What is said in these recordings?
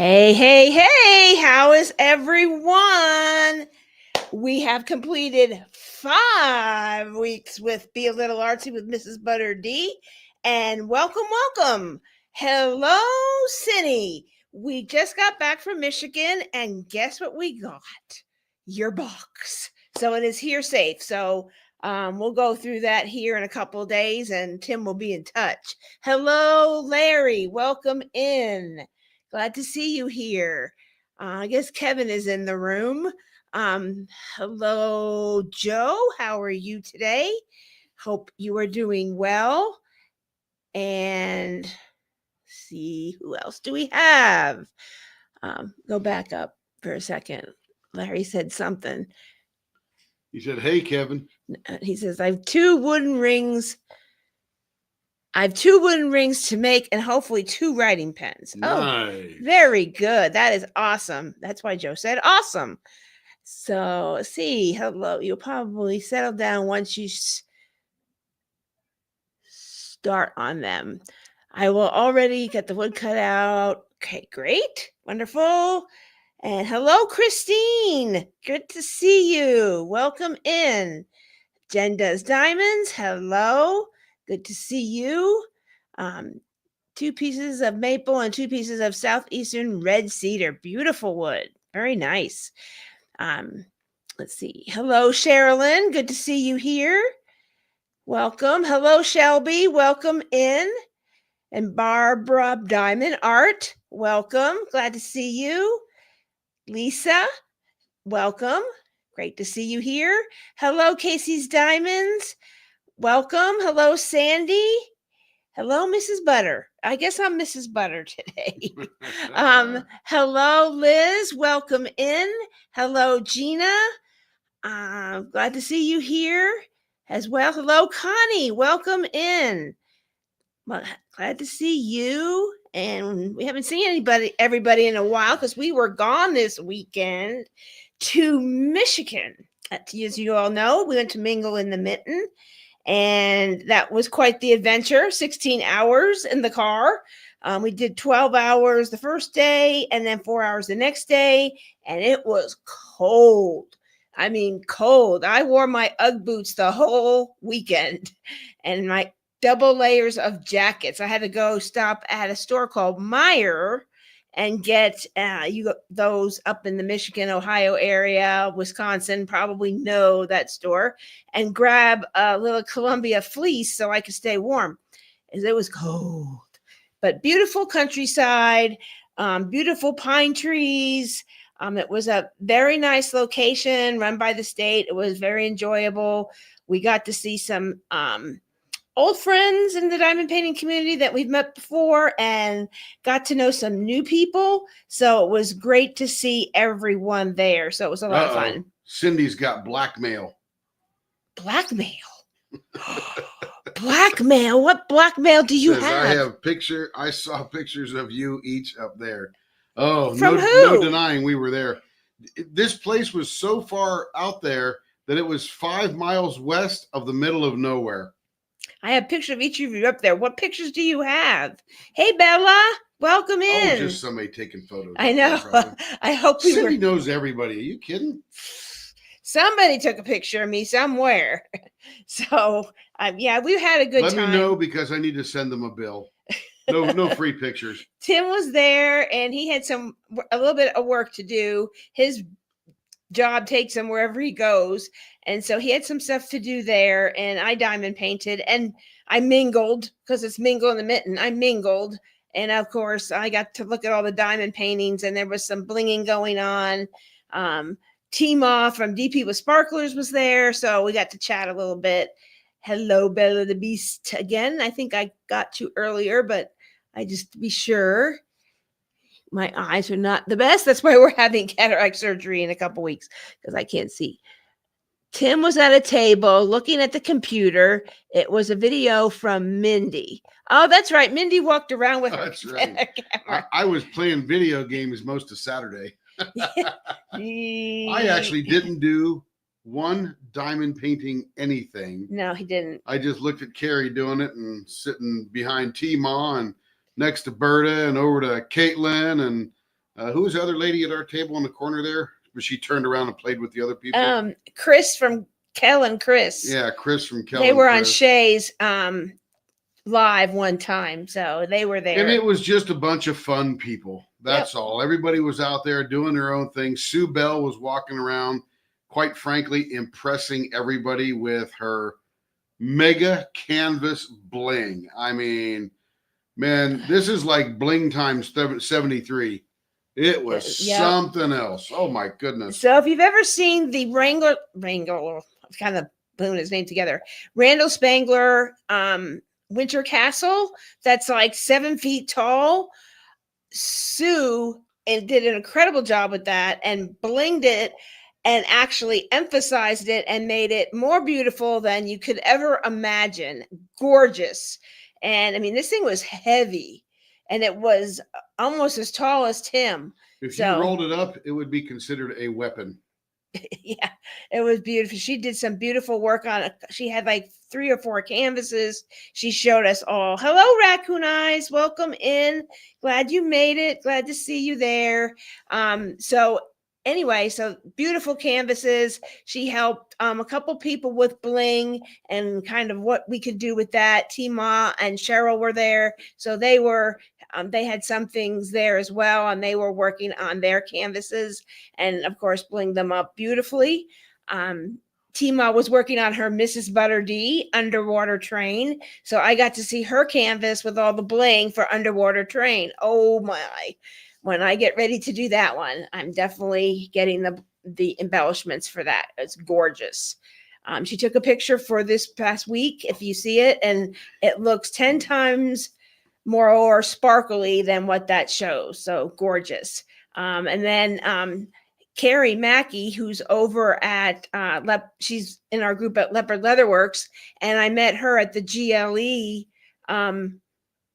Hey, hey, hey, how is everyone? We have completed 5 weeks with Be a Little Artsy with Mrs. ButterD. And welcome. Hello, Cindy. We just got back from Michigan, and guess what we got? Your box. So it is here safe. So we'll go through that here in a couple of days, and Tim will be in touch. Hello, Larry. Welcome in. Glad to see you here. I guess Kevin is in the room. Hello, Joe. How are you today? Hope you are doing well. And see, who else do we have? Go back up for a second. Larry said something. He said, "Hey, Kevin." He says, I have two wooden rings to make and hopefully 2 writing pens. Nice. Oh, very good. That is awesome. That's why Joe said awesome. So let's see. Hello. You'll probably settle down once you start on them. I will already get the wood cut out. Okay, great. Wonderful. And hello, Christine. Good to see you. Welcome in. Jen Does Diamonds. Hello. Good to see you. 2 pieces of maple and 2 pieces of southeastern red cedar. Beautiful wood. Very nice. Let's see. Hello, Sherilyn. Good to see you here. Welcome. Hello, Shelby. Welcome in. And Barbara Diamond Art. Welcome. Glad to see you. Lisa. Welcome. Great to see you here. Hello, Casey's Diamonds. Welcome. Hello, Sandy. Hello, Mrs. Butter. I guess I'm Mrs. Butter today. Hello, Liz. Welcome in. Hello, Gina. Glad to see you here as well. Hello, Connie. Welcome in. Well, glad to see you. And we haven't seen everybody in a while because we were gone this weekend to Michigan. As you all know, we went to Mingle in the Mitten. And that was quite the adventure, 16 hours in the car. We did 12 hours the first day and then 4 hours the next day. And it was cold. I mean, cold. I wore my Ugg boots the whole weekend and my double layers of jackets. I had to go stop at a store called Meijer and get those up in the Michigan, Ohio area, Wisconsin, probably know that store, and grab a little Columbia fleece so I could stay warm, as it was cold. But beautiful countryside, beautiful pine trees. It was a very nice location run by the state. It was very enjoyable. We got to see some old friends in the diamond painting community that we've met before and got to know some new people. So it was great to see everyone there. So it was a lot of fun. Cindy's got blackmail. Blackmail? Blackmail? What blackmail do you have? I saw pictures of you each up there. Oh, From who? No denying we were there. This place was so far out there that it was 5 miles west of the middle of nowhere. I have a picture of each of you up there. What pictures do you have? Hey, Bella, welcome in. Oh, just somebody taking photos. I know. I hope Cindy knows everybody. Are you kidding? Somebody took a picture of me somewhere. So, yeah, we had a good time. Let me know because I need to send them a bill. No free pictures. Tim was there and he had a little bit of work to do. His job takes him wherever he goes. And so he had some stuff to do there, and I diamond painted and I mingled because it's Mingle in the Mitten. I mingled. And of course I got to look at all the diamond paintings and there was some blinging going on. Tima from DP with Sparklers was there. So we got to chat a little bit. Hello, Bella the Beast again. I think I got to earlier, but I just to be sure. My eyes are not the best. That's why we're having cataract surgery in a couple weeks because I can't see. Tim was at a table looking at the computer. It was a video from Mindy. Oh, that's right. Mindy walked around with her. That's right. I was playing video games most of Saturday. I actually didn't do one diamond painting anything. No, he didn't. I just looked at Carrie doing it and sitting behind T-Ma and next to Berta and over to Caitlin and Who was the other lady at our table in the corner there? But she turned around and played with the other people. Chris from Kel and Chris. Yeah, Chris from Kel. They were on Shay's live one time, so they were there. And it was just a bunch of fun people. That's all. Everybody was out there doing their own thing. Sue Bell was walking around, quite frankly, impressing everybody with her mega canvas bling. I mean, man, this is like bling times 73. It was something else. Oh my goodness. So if you've ever seen the Wrangler, kind of putting his name together, Randall Spangler Winter Castle, that's like 7 feet tall. Sue did an incredible job with that and blinged it and actually emphasized it and made it more beautiful than you could ever imagine. Gorgeous. And I mean, this thing was heavy and it was almost as tall as Tim. If you rolled it up, it would be considered a weapon. Yeah, it was beautiful. She did some beautiful work on it. She had like 3 or 4 canvases. She showed us all. Hello, Raccoon Eyes. Welcome in. Glad you made it. Glad to see you there. So anyway, so beautiful canvases. She helped a couple people with bling and kind of what we could do with that. Tima and Cheryl were there. So they were they had some things there as well, and they were working on their canvases and, of course, blinged them up beautifully. Tima was working on her Mrs. ButterD underwater train, so I got to see her canvas with all the bling for underwater train. Oh, my. When I get ready to do that one, I'm definitely getting the embellishments for that. It's gorgeous. She took a picture for this past week, if you see it, and it looks 10 times more sparkly than what that shows. So gorgeous. And then Carrie Mackey, who's over at she's in our group at Leopard Leatherworks, and I met her at the GLE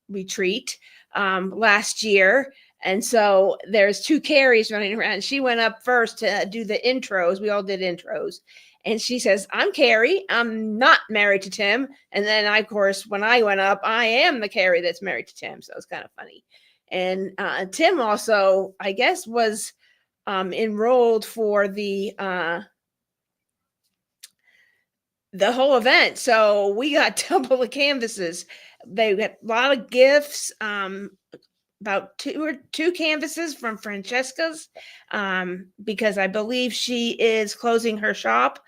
retreat last year. And so there's 2 Carries running around. She went up first to do the intros. We all did intros. And she says, I'm Carrie. I'm not married to Tim. And then, of course, when I went up, I am the Carrie that's married to Tim. So it's kind of funny. And Tim also, I guess, was enrolled for the whole event. So we got double the canvases. They got a lot of gifts. About two canvases from Francesca's because I believe she is closing her shop.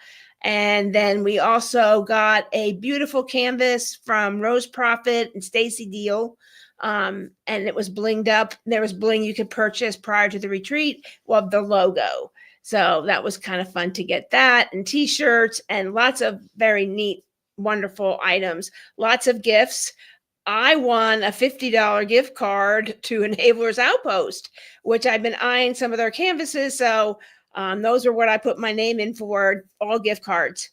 And then we also got a beautiful canvas from Rose Prophet and Stacy Deal. And it was blinged up. There was bling you could purchase prior to the retreat of the logo. So that was kind of fun to get that, and t-shirts and lots of very neat, wonderful items, lots of gifts. I won a $50 gift card to Enablers Outpost, which I've been eyeing some of their canvases. So those are what I put my name in for, all gift cards.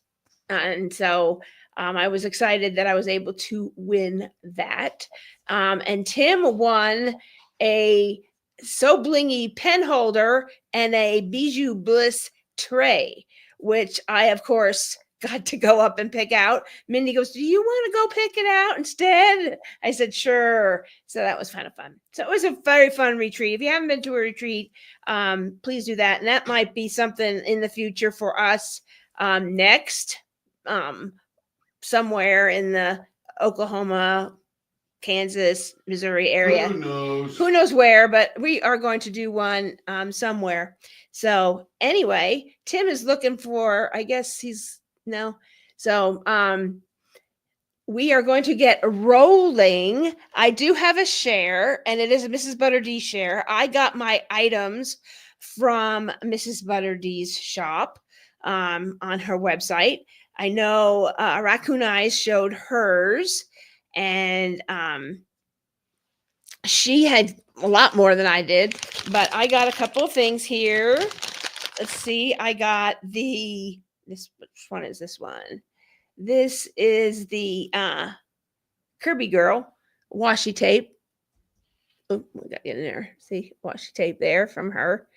And so I was excited that I was able to win that. And Tim won a So Blingy pen holder and a Bijou Bliss tray, which I, of course, got to go up and pick out. Mindy goes, do you want to go pick it out instead? I said, sure. So that was kind of fun. So it was a very fun retreat. If you haven't been to a retreat, please do that. And that might be something in the future for us next, somewhere in the Oklahoma, Kansas, Missouri area. Who knows where, but we are going to do one somewhere. So anyway, Tim is looking for, I guess he's, no. So we are going to get rolling. I do have a share, and it is a Mrs. ButterD share. I got my items from Mrs. ButterD's shop on her website. I know Raccoon Eyes showed hers, and she had a lot more than I did, but I got a couple of things here. Let's see. I got which one is this one? This is the Kirby Girl washi tape. Oh, we got it in there. See, washi tape there from her.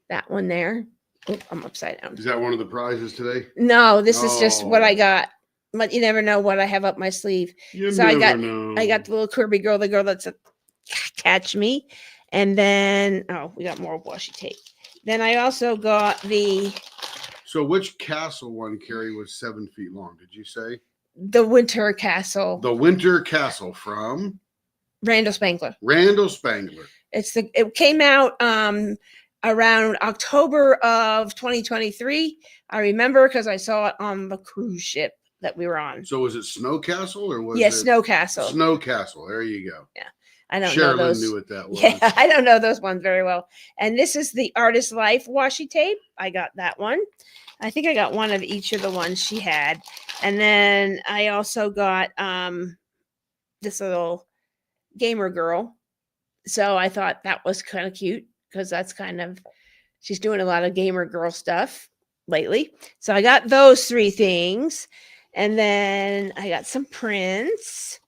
That one there. Oh, I'm upside down. Is that one of the prizes today? No, this is just what I got. But you never know what I have up my sleeve. I got the little Kirby Girl, the girl that's a Catch Me. And then, oh, we got more washi tape. Then I also got So which castle one, Carrie, was 7 feet long? Did you say the Winter Castle, the Winter Castle from Randall Spangler. Randall Spangler? It came out around October of 2023. I remember because I saw it on the cruise ship that we were on. So was it Snow Castle or was Yeah, it Snow Castle. Snow Castle? There you go. Yeah, I don't Sherilyn know those. knew what that was. Yeah, I don't know those ones very well. And this is the Artist Life washi tape. I got that one. I think I got one of each of the ones she had. And then I also got this little gamer girl. So I thought that was kind of cute because that's kind of, she's doing a lot of gamer girl stuff lately. So I got those 3 things. And then I got some prints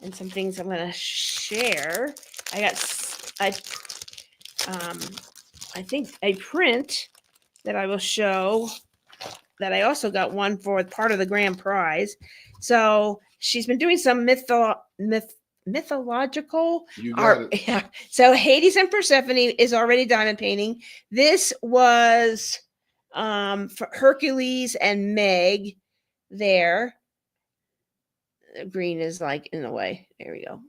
and some things I'm going to share. I think a print that I will show that I also got one for part of the grand prize. So she's been doing some mythological art. Yeah. So Hades and Persephone is already diamond painting. This was for Hercules and Meg there. The green is like in the way. There we go.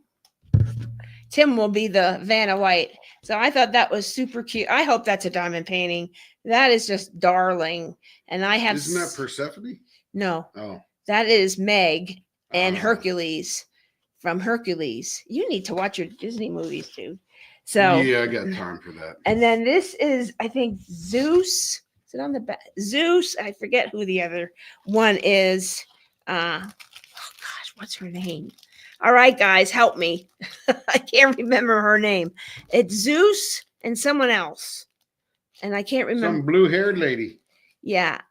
Tim will be the Vanna White. So I thought that was super cute. I hope that's a diamond painting. That is just darling. And I have. Isn't that Persephone? No. Oh. That is Meg and Hercules from Hercules. You need to watch your Disney movies too. So yeah, I got time for that. And then this is, I think, Zeus. Is it on the back? Zeus. I forget who the other one is. Oh gosh, what's her name? All right, guys, help me. I can't remember her name. It's Zeus and someone else. And I can't remember. Some blue-haired lady. Yeah.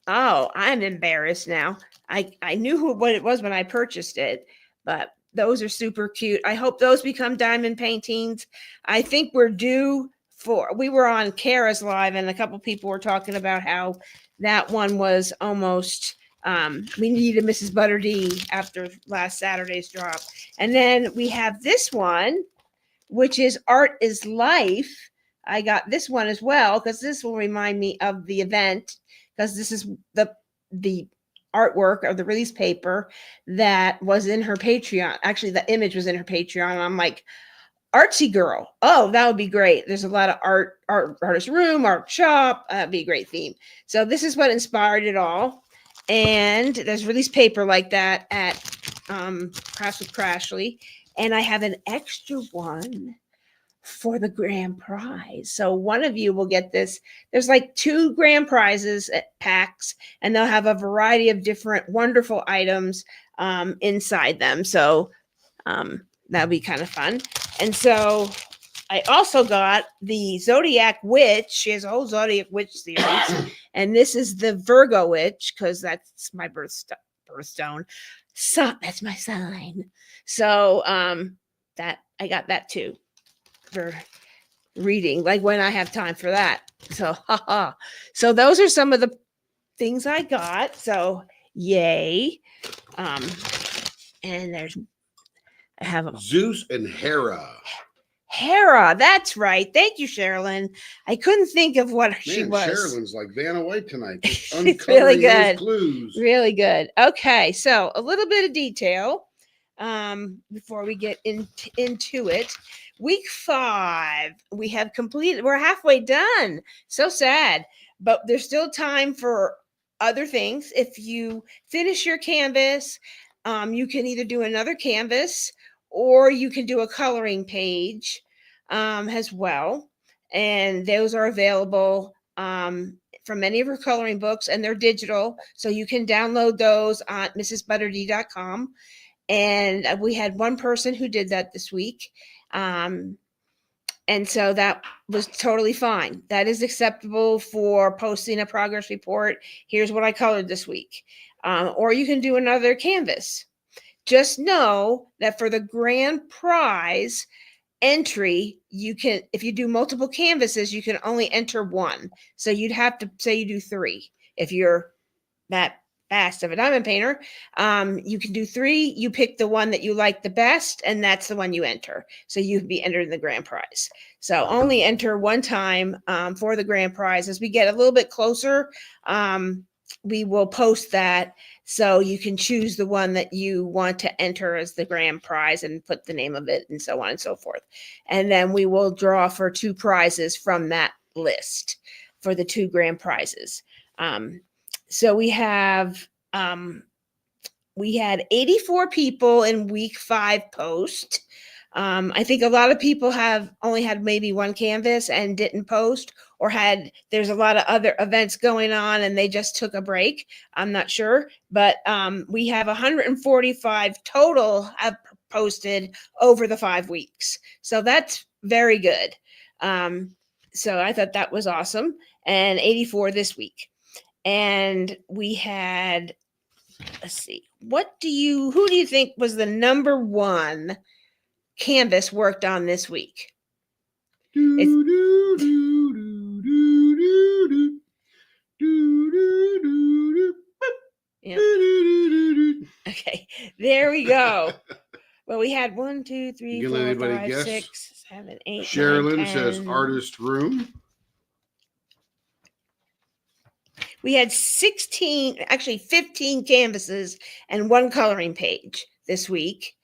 Oh, I'm embarrassed now. I knew what it was when I purchased it, but those are super cute. I hope those become diamond paintings. I think we're due for, we were on Kara's Live and a couple people were talking about how that one was almost, we needed Mrs. ButterD after last Saturday's drop. And then we have this one, which is Art is Life. I got this one as well because this will remind me of the event, because this is the artwork of the release paper that was in her Patreon. Actually, the image was in her Patreon. And I'm like, artsy girl. Oh, that would be great. There's a lot of artist room, art shop. That'd be a great theme. So this is what inspired it all. And there's release paper like that at Crafts with Crashly. And I have an extra one for the grand prize. So one of you will get this. There's like 2 grand prizes at packs, and they'll have a variety of different wonderful items inside them. So that'll be kind of fun. And so I also got the Zodiac Witch. She has a whole Zodiac Witch series. And this is the Virgo Witch, because that's my birthstone. So that's my sign. So that I got that too for reading, like when I have time for that. So so those are some of the things I got. So yay. And there's I have Zeus and Hera, that's right. Thank you, Sherilyn. I couldn't think of what she was. Sherilyn's like Vanna White tonight. It's really good. Those clues. Really good. Okay, so a little bit of detail before we get into it. Week 5, we have completed. We're halfway done. So sad, but there's still time for other things. If you finish your canvas, you can either do another canvas or you can do a coloring page as well. And those are available from many of her coloring books, and they're digital. So you can download those on mrsbutterd.com. And we had one person who did that this week. And so that was totally fine. That is acceptable for posting a progress report. Here's what I colored this week. Or you can do another canvas. Just know that for the grand prize entry, you can, if you do multiple canvases, you can only enter one. So you'd have to say you do 3 if you're that best of a diamond painter. You can do 3. You pick the one that you like the best, and that's the one you enter. So you'd be entered in the grand prize. So only enter one time for the grand prize. As we get a little bit closer, we will post that so you can choose the one that you want to enter as the grand prize and put the name of it and so on and so forth. And then we will draw for 2 prizes from that list for the 2 grand prizes. So we had 84 people in week 5 post. I think a lot of people have only had maybe one canvas and didn't post, or there's a lot of other events going on and they just took a break. I'm not sure, but we have 145 total have posted over the 5 weeks. So that's very good. So I thought that was awesome. And 84 this week. And we had, let's see, who do you think was the number 1 canvas worked on this week? Yeah. Okay, there we go. Well, we had 1, 2, 3, 4, 5, 6, 7, 8. Sherilyn 9, 10. says artist room. We had 15 canvases and 1 coloring page this week.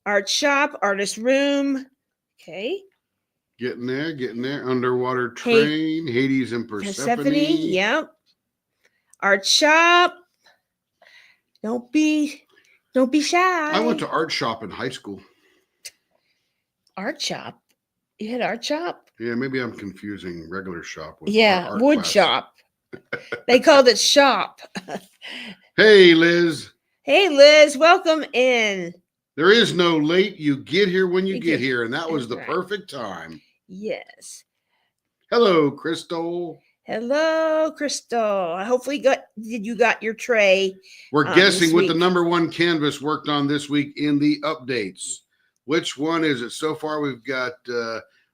Art shop, artist room. Okay. Getting there. Underwater train, Hades and Persephone. Yep. Art shop. Don't be shy. I went to art shop in high school. Art shop? You had art shop? Yeah, maybe I'm confusing regular shop with art wood class. shop. They called it shop. Hey, Liz. Hey, Liz. Welcome in. There is no late. You get here when you get here, and that was the perfect time. Yes. Hello, Crystal. Hello, Crystal. Hopefully you got your tray. We're guessing what the number 1 canvas worked on this week in the updates. Which one is it? So far, we've got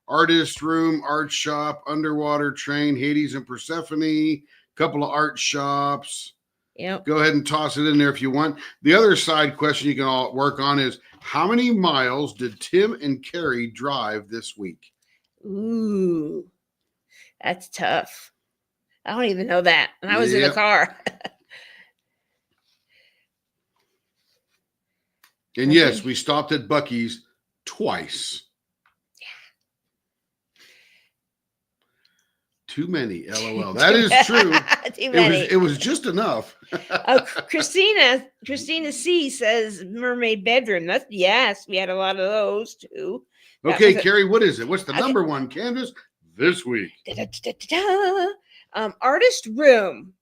artist room, art shop, underwater train, Hades and Persephone, a couple of art shops. Yep. Go ahead and toss it in there if you want. The other side question you can all work on is, how many miles did Tim and Carrie drive this week? Ooh, that's tough. I don't even know that. And I was in the car. And yes, we stopped at Buc-ee's twice. Yeah. Too many, LOL. That is true. Too many. It was just enough. Christina C says mermaid bedroom. Yes, we had a lot of those too. Okay, Carrie, what is it? What's the number 1 canvas this week? Artist room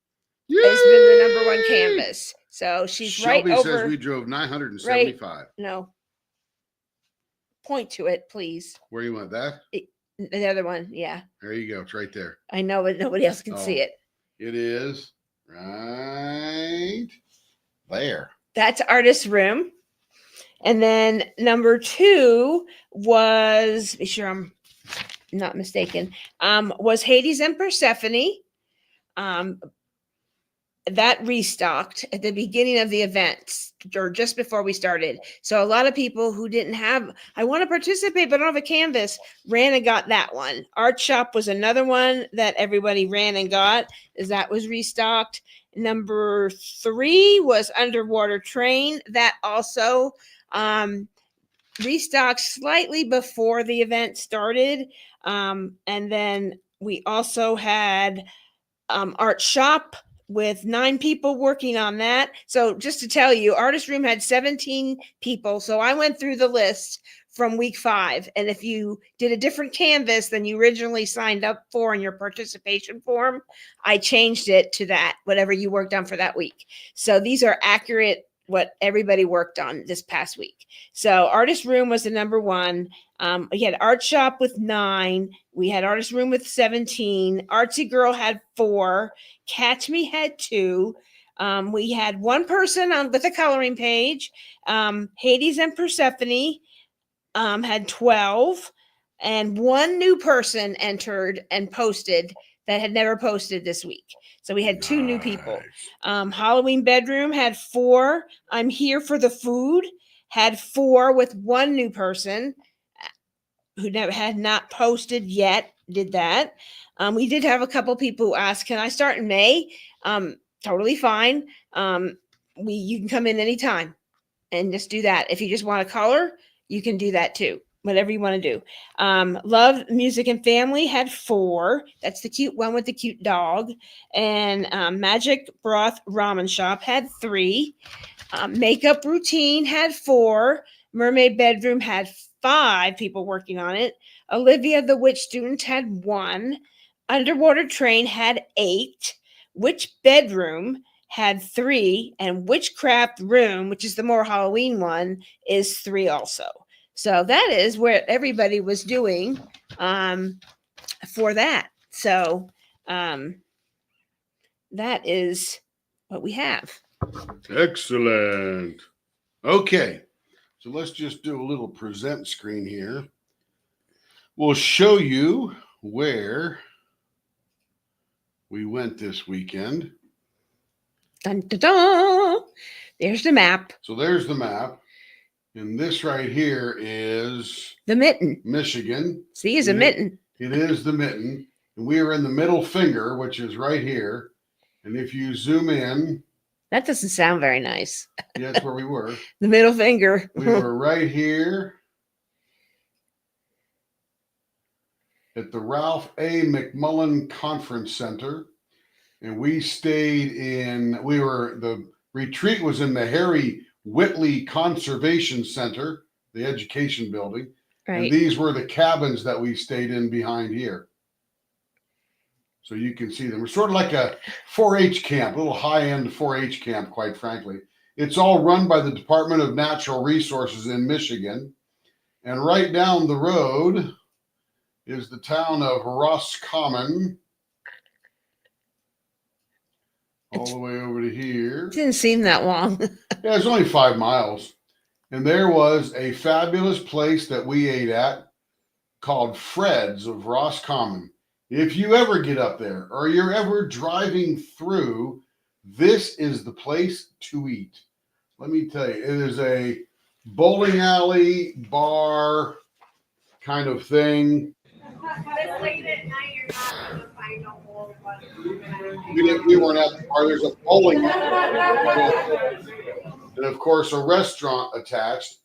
has been the number 1 canvas. So she's Shelby right over. Says we drove 975. Right, no. Point to it, please. Where you want that? The other one, yeah. There you go. It's right there. I know, but nobody else can see it. It is right there. That's artist room. And then number 2 was, be sure I'm not mistaken, was Hades and Persephone. That restocked at the beginning of the events or just before we started. So a lot of people who didn't have, I want to participate, but I don't have a canvas, ran and got that one. Art shop was another one that everybody ran and got, as that was restocked. Number 3 was underwater train. That also restocked slightly before the event started. And then we also had art shop with 9 people working on that. So just to tell you, artist room had 17 people. So I went through the list from week 5. And if you did a different canvas than you originally signed up for in your participation form, I changed it to that, whatever you worked on for that week. So these are accurate what everybody worked on this past week. So artist room was the number 1. We had art shop with 9. We had artist room with 17. Artsy girl had 4. Catch Me had 2. We had 1 person with a coloring page. Hades and Persephone had 12, and 1 new person entered and posted that had never posted this week. So we had 2 new people. Nice. Halloween bedroom had 4. I'm here for the food had 4 with 1 new person who had not posted yet. Did that. We did have a couple people who asked, "Can I start in May?" Totally fine. You can come in anytime and just do that. If you just want to color, you can do that too. Whatever you want to do. Love Music and Family had 4. That's the cute one with the cute dog. And Magic Broth Ramen Shop had 3. Makeup Routine had 4. Mermaid Bedroom had 5 people working on it. Olivia the Witch Student had 1. Underwater Train had 8. Witch Bedroom had 3, and Witchcraft Room, which is the more Halloween one, is 3 also. So that is where everybody was doing for that. So that is what we have. Excellent. Okay, so let's just do a little present screen here. We'll show you where we went this weekend. Dun, dun, dun. There's the map. So there's the map. And this right here is the mitten. Michigan. See, it's a mitten. It is the mitten. And we are in the middle finger, which is right here. And if you zoom in. That doesn't sound very nice. Yeah, that's where we were. The middle finger. We were right here at the Ralph A. McMullen Conference Center. And we stayed the retreat was in the Harry Whitley Conservation Center, the education building. Right. And these were the cabins that we stayed in behind here. So you can see them. We're sort of like a 4-H camp, a little high-end 4-H camp, quite frankly. It's all run by the Department of Natural Resources in Michigan. And right down the road is the town of Roscommon. All the way over to here. It didn't seem that long. Yeah, it's only 5 miles. And there was a fabulous place that we ate at called Fred's of Roscommon. If you ever get up there or you're ever driving through, this is the place to eat. Let me tell you, it is a bowling alley, bar kind of thing. This late at night, you're not going to find a whole bunch. We weren't at the bar. There's a bowling alley. And, of course, a restaurant attached.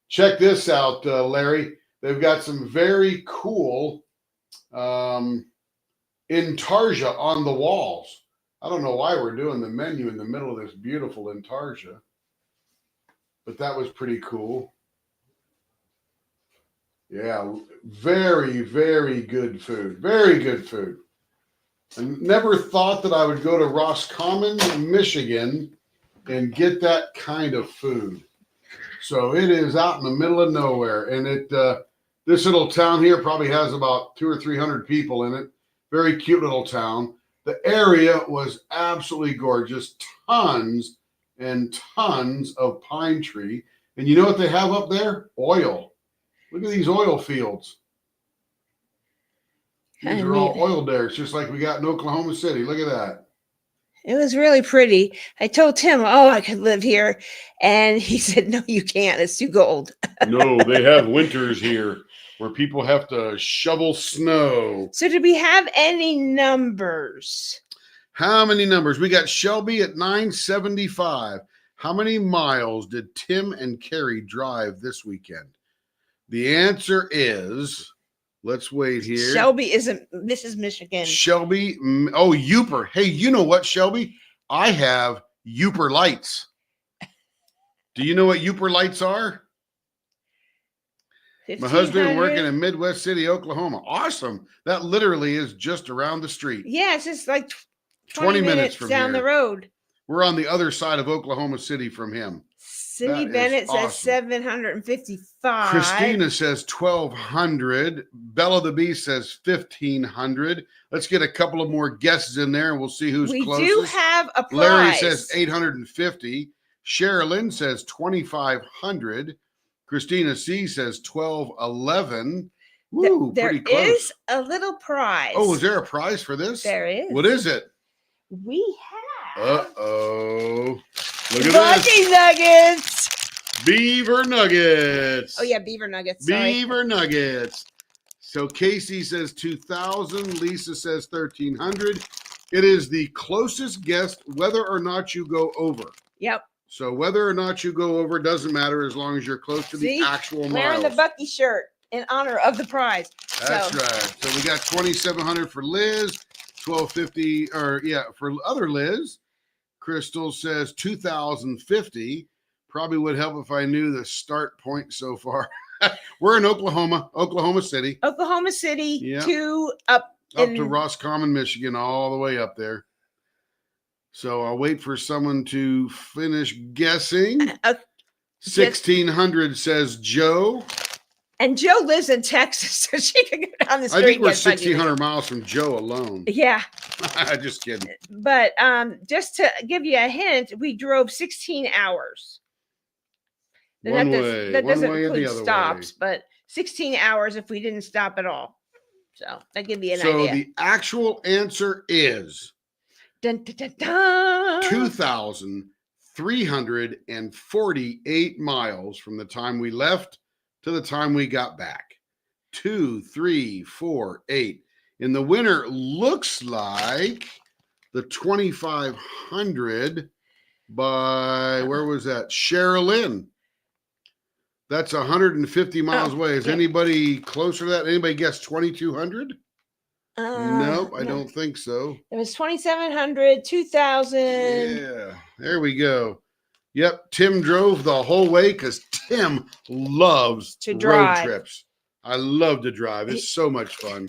Check this out, Larry. They've got some very cool intarsia on the walls. I don't know why we're doing the menu in the middle of this beautiful intarsia, but that was pretty cool. Yeah, very, very good food. Very good food. I never thought that I would go to Roscommon, Michigan, and get that kind of food. So it is out in the middle of nowhere, and this little town here probably has about 200 or 300 people in it. Very cute little town. The area was absolutely gorgeous. Tons and tons of pine tree. And you know what they have up there? Oil. Look at these oil fields. These are all oil derricks, just like we got in Oklahoma City. Look at that. It was really pretty. I told Tim, I could live here. And he said, no, you can't. It's too cold. No, they have winters here where people have to shovel snow. So did we have any numbers? How many numbers? We got Shelby at 975. How many miles did Tim and Carrie drive this weekend? The answer is, let's wait here. Shelby isn't Mrs. Michigan. Shelby, Youper. Hey, you know what, Shelby? I have Youper lights. Do you know what Youper lights are? My husband working in Midwest City, Oklahoma. Awesome. That literally is just around the street. Yeah, it's just like 20 minutes from down the road. We're on the other side of Oklahoma City from him. Cindy Bennett says 755. Christina says 1,200. Bella the Bee says 1,500. Let's get a couple of more guesses in there, and we'll see who's closest. We do have a prize. Larry says 850. Sherilyn says 2,500. Christina C says 1,211. Woo, there pretty close. Is a little prize. Oh, is there a prize for this? There is. What is it? we have Uh-oh. Look at Bucky Nuggets. this. Beaver Nuggets. Oh yeah, Beaver Nuggets. Sorry. Beaver Nuggets. So Casey says 2,000. Lisa says 1,300. It is the closest guess whether or not you go over. Yep. So whether or not you go over doesn't matter as long as you're close to See? the actual miles. Wearing the Bucky shirt in honor of the prize. That's So- right. So we got 2,700 for Liz, 1,250, or yeah, for other Liz. Crystal says 2,050. Probably would help if I knew the start point so far. We're in Oklahoma City. Oklahoma City Yeah. to up Up in, to Roscommon, Michigan, all the way up there. So I'll wait for someone to finish guessing. 1,600 says Joe. and Joe lives in Texas, so she can go down the street. I think we're and get Bucky 1,600 miles from Joe alone. Nuggets. Yeah, Just kidding. but just to give you a hint, we drove 16 hours. And One that way, that one doesn't way or the include other stops, way. but 16 hours if we didn't stop at all. So that give you an So idea. the actual answer is Dun, dun, dun, dun. 2,348 miles from the time we left to the time we got back. 2, 3, 4, 8. And the winner looks like the 2,500 by, where was that? Sherilyn. That's 150 miles away. Is yeah. anybody closer to that? Anybody guess 2,200? Nope, I No. don't think so. It was 2,700, 2,000. Yeah, there we go. Yep, Tim drove the whole way because Tim loves To road drive. trips. I love to drive. It's so much fun.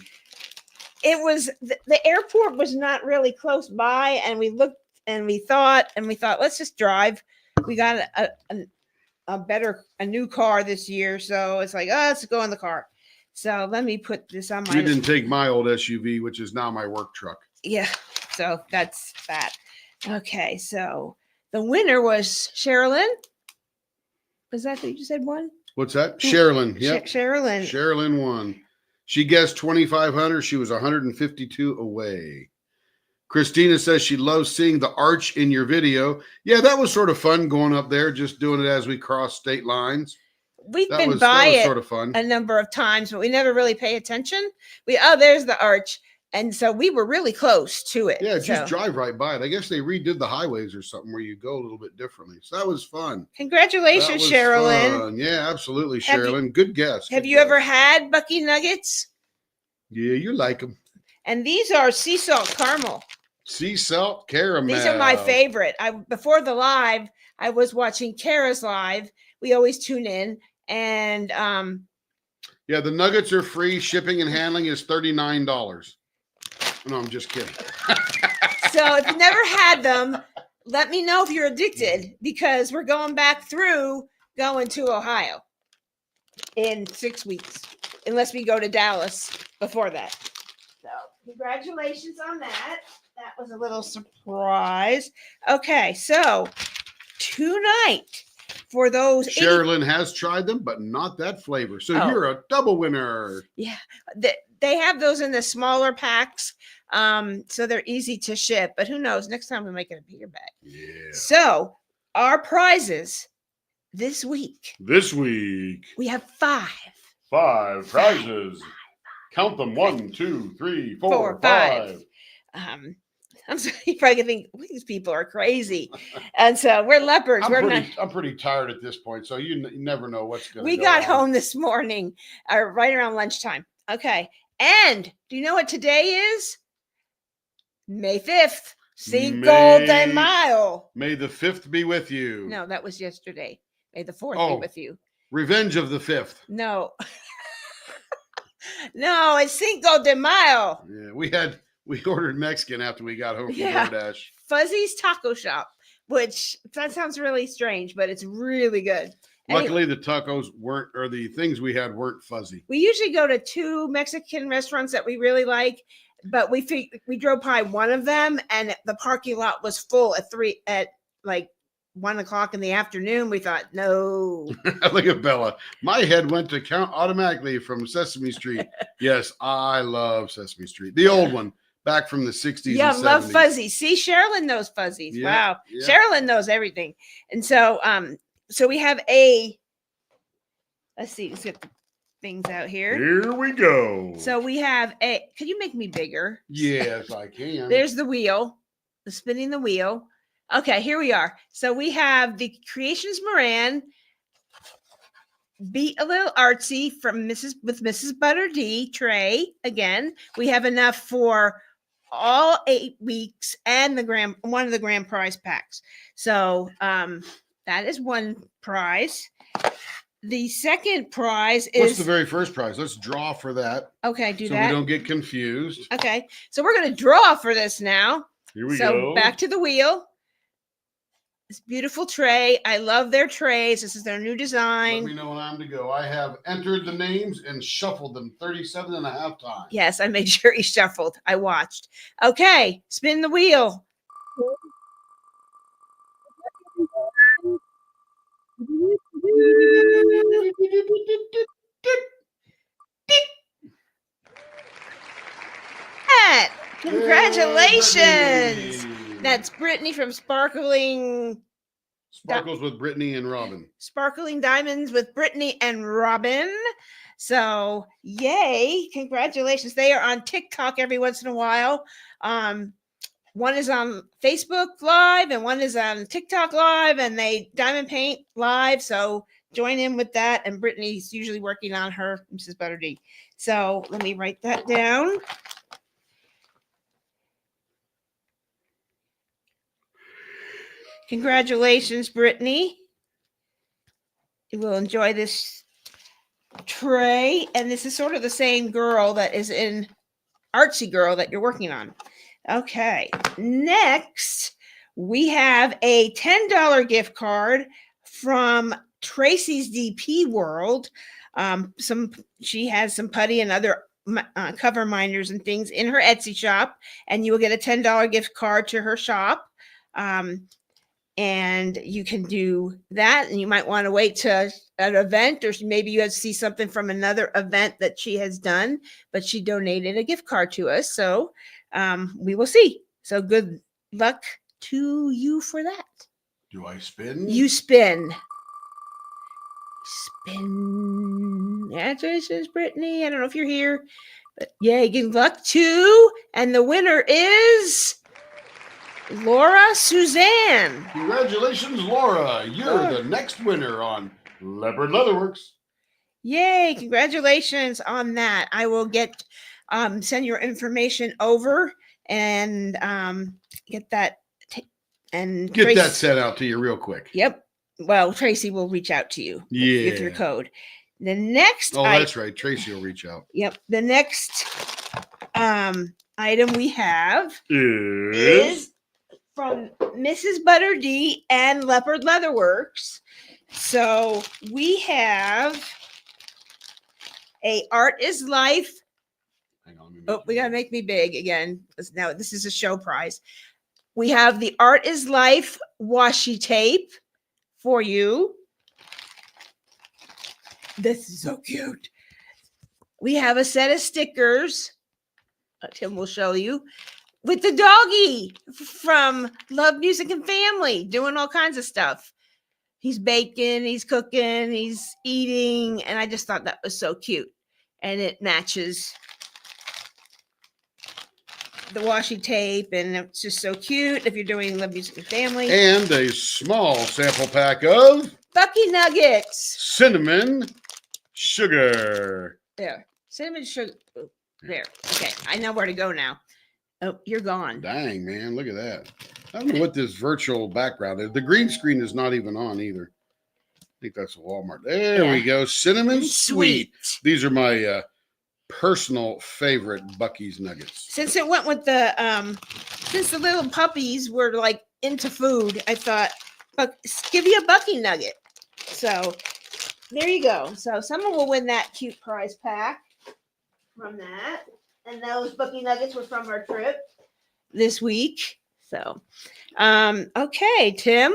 It was the airport was not really close by, and we looked and we thought let's just drive. We got a new car this year, so it's like, oh, let's go in the car. So let me put this on my. We didn't take my old SUV, which is now my work truck. Yeah, so that's that. Okay, so the winner was Sherilyn. Was that who you said won? What's that? Sherilyn. Yep. Sherilyn. Sherilyn won. She guessed 2,500. She was 152 away. Christina says she loves seeing the arch in your video. Yeah, that was sort of fun going up there, just doing it as we cross state lines. We've That been was by it sort of fun. a number of times, but we never really pay attention. There's the arch. And so we were really close to it. Yeah, just So, drive right by it. I guess they redid the highways or something where you go a little bit differently. So that was fun. That congratulations, was Sherilyn. fun. Yeah, absolutely, Have you- Sherilyn. Good guess. Have Good you guess. ever had Bucky Nuggets? Yeah, you like them. And these are sea salt caramel. Sea salt caramel. These are my favorite. Before the live, I was watching Kara's live. We always tune in. And Yeah, the nuggets are free. Shipping and handling is $39. No, I'm just kidding. so if you never had them, let me know if you're addicted, because we're going back through going to Ohio in 6 weeks, unless we go to Dallas before that. So congratulations on that. That was a little surprise. Okay, so tonight for those 80 Sherilyn has tried them, but not that flavor. So Oh. you're a double winner. Yeah, they have those in the smaller packs, so they're easy to ship. But who knows? Next time we make it a bigger bag. Yeah. So our prizes this week, This week, we have 5. 5 prizes. Count them. 1, 2, 3, 4, Four, 5. I'm sorry, you probably think these people are crazy, and so we're leopards. I'm pretty tired at this point, so you never know what's going to We go got on. home this morning, right around lunchtime. Okay, and do you know what today is? May 5th, Cinco de May- Mayo. May the 5th be with you. No, that was yesterday. May the 4th Oh. be with you. Revenge of the 5th. No. No, it's Cinco de Mayo. Yeah, we ordered Mexican after we got home from Yeah. DoorDash. Fuzzy's Taco Shop, which that sounds really strange, but it's really good. Anyway, Luckily, the tacos weren't, or the things we had weren't fuzzy. we usually go to 2 Mexican restaurants that we really like, but we drove by one of them, and the parking lot was full at like 1 o'clock in the afternoon. We thought, no. Look at Bella. My head went to count automatically from Sesame Street. Yes, I love Sesame Street. The old one. back from the 60s Yeah, and 70s. love fuzzies. See, Sherilyn knows fuzzies. Yeah, Wow. yeah. Sherilyn knows everything. And so so we have a, let's see, let's get the things out here. Here we go. So we have a, could you make me bigger? Yes, I can. There's the wheel, the spinning the wheel. Okay, here we are. So we have the Creations Moran, Beat a Little Artsy from Mrs. ButterD tray. Again, we have enough for all 8 weeks and one of the grand prize packs. So that is one prize. The second prize is, what's the very first prize? Let's draw for that. Okay, do so that. we don't get confused. Okay, so we're going to draw for this now. Here we so go. Back to the wheel. This beautiful tray. I love their trays. This is their new design. Let me know when I'm to go. I have entered the names and shuffled them 37 and a half times. Yes, I made sure he shuffled. I watched. Okay, spin the wheel. Congratulations. Brittany. That's Brittany from Sparkling Sparkles with Brittany and Robin. Sparkling Diamonds with Brittany and Robin. So, yay. Congratulations. They are on TikTok every once in a while. One is on Facebook Live and one is on TikTok Live, and they diamond paint live. So join in with that. And Brittany's usually working on her Mrs. ButterD. So let me write that down. Congratulations, Brittany. You will enjoy this tray. And this is sort of the same girl that is in Artsy Girl that you're working on. Okay. Next, we have a $10 gift card from Tracy's DP World. She has some putty and other cover minders and things in her Etsy shop, and you will get a $10 gift card to her shop. And you can do that, and you might want to wait to an event, or maybe you have to see something from another event that she has done, but she donated a gift card to us. So we will see. So good luck to you for that. Do I spin? You spin. Spin. Congratulations, Brittany. I don't know if you're here, but yay, good luck too. And the winner is Laura Suzanne. Congratulations, Laura. You're the next winner on Leopard Leatherworks. Yay, congratulations on that. I will send your information over and get that Get that sent out to you real quick. Yep. Well, Tracy will reach out to you with your code. The next that's right. Tracy will reach out. Yep. The next item we have is from Mrs. ButterD and Leopard Leatherworks. So we have a Art is Life. Hang on. Oh, we gotta make me big again. Now this is a show prize. We have the Art is Life washi tape for you. This is so cute. We have a set of stickers. Tim will show you. With the doggy from Love, Music, and Family, doing all kinds of stuff. He's baking, he's cooking, he's eating, and I just thought that was so cute. And it matches the washi tape, and it's just so cute if you're doing Love, Music, and Family. And a small sample pack of Bucky Nuggets. cinnamon sugar. There. Cinnamon sugar. Oh, there. Okay. I know where to go now. Oh, you're gone. Dang, man. Look at that. I don't know what this virtual background is. The green screen is not even on either. I think that's a Walmart. There we go. Cinnamon sweet. These are my personal favorite Bucky's Nuggets. Since it went with since the little puppies were like into food, I thought, give you a Bucky Nugget. So there you go. So someone will win that cute prize pack from that. And those Bucky Nuggets were from our trip this week. So, okay, Tim,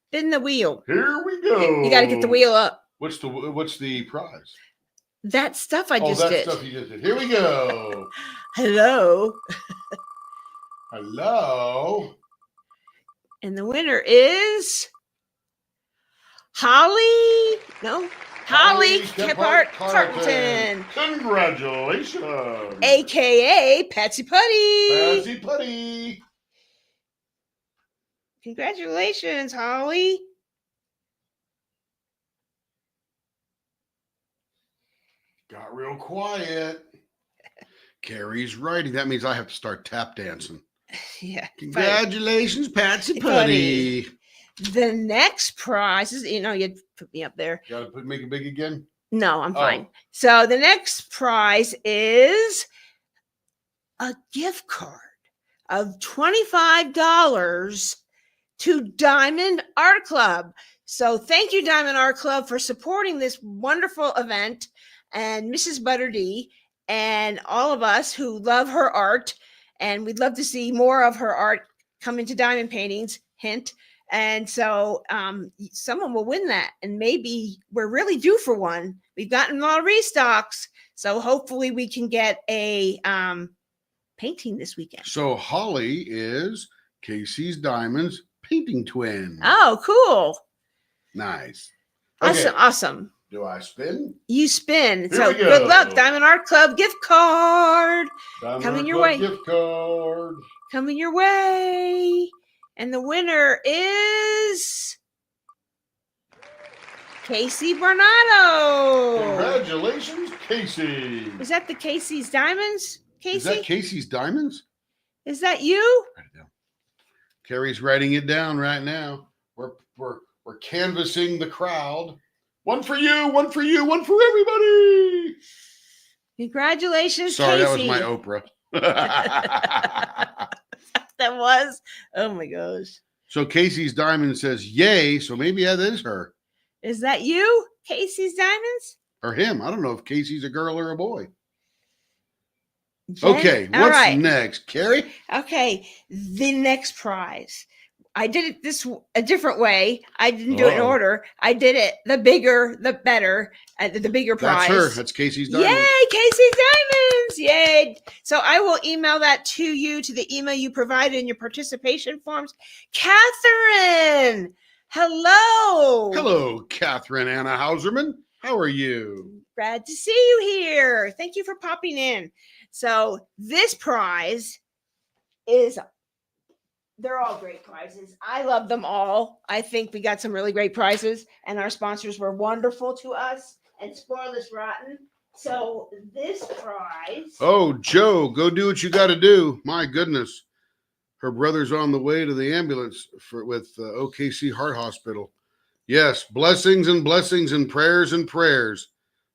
spin the wheel. Here we go. You got to get the wheel up. What's the prize? That stuff I just did. Stuff you just did. Here we go. Hello. Hello. And the winner is Holly. No, Holly Kephart Carlton, Congratulations. aka Patsy Putty. Patsy Putty. Congratulations, Holly. Got real quiet. Carrie's writing. That means I have to start tap dancing. Yeah. Congratulations, Patsy Putty. The next prize is, you put me up there. Got to make it big again? No, I'm fine. So the next prize is a gift card of $25 to Diamond Art Club. So thank you, Diamond Art Club, for supporting this wonderful event, and Mrs. ButterD and all of us who love her art. And we'd love to see more of her art come into diamond paintings, hint. And so someone will win that. And maybe we're really due for one. We've gotten a lot of restocks. So hopefully we can get a painting this weekend. So Holly is Casey's Diamonds painting twin. Oh, cool. Nice. Awesome. Awesome. Do I spin? You spin. Here So we go. Good luck. Diamond Art Club gift card. Diamond Coming Art your Club way. Gift card. Coming your way. And the winner is Casey Bernardo. Congratulations, Casey. Is that the Casey's Diamonds? Casey? Is that Casey's Diamonds? Is that you? Write it down. Carrie's writing it down right now. We're canvassing the crowd. One for you, one for you, one for everybody. Congratulations, Sorry, Casey. that was my Oprah. That was? Oh my gosh. So Casey's Diamond says, yay. So maybe that is her. Is that you, Casey's Diamonds? Or him. I don't know if Casey's a girl or a boy. Jen? Okay, All what's right. next, Carrie? Okay, the next prize. I did it a different way. I didn't do it in order. I did it the bigger, the better, the bigger prize. That's her. That's Casey's Diamond. Yay, Casey's Diamonds. Yay. So I will email that to you, to the email you provided in your participation forms. Catherine, hello. Hello, Catherine Anna Hauserman. How are you? Glad to see you here. Thank you for popping in. So this prize they're all great prizes. I love them all. I think we got some really great prizes, and our sponsors were wonderful to us and spoiled us rotten. So this prize. Oh, Joe, go do what you got to do. My goodness. Her brother's on the way to the ambulance with OKC Heart Hospital. Yes, blessings and blessings and prayers and prayers.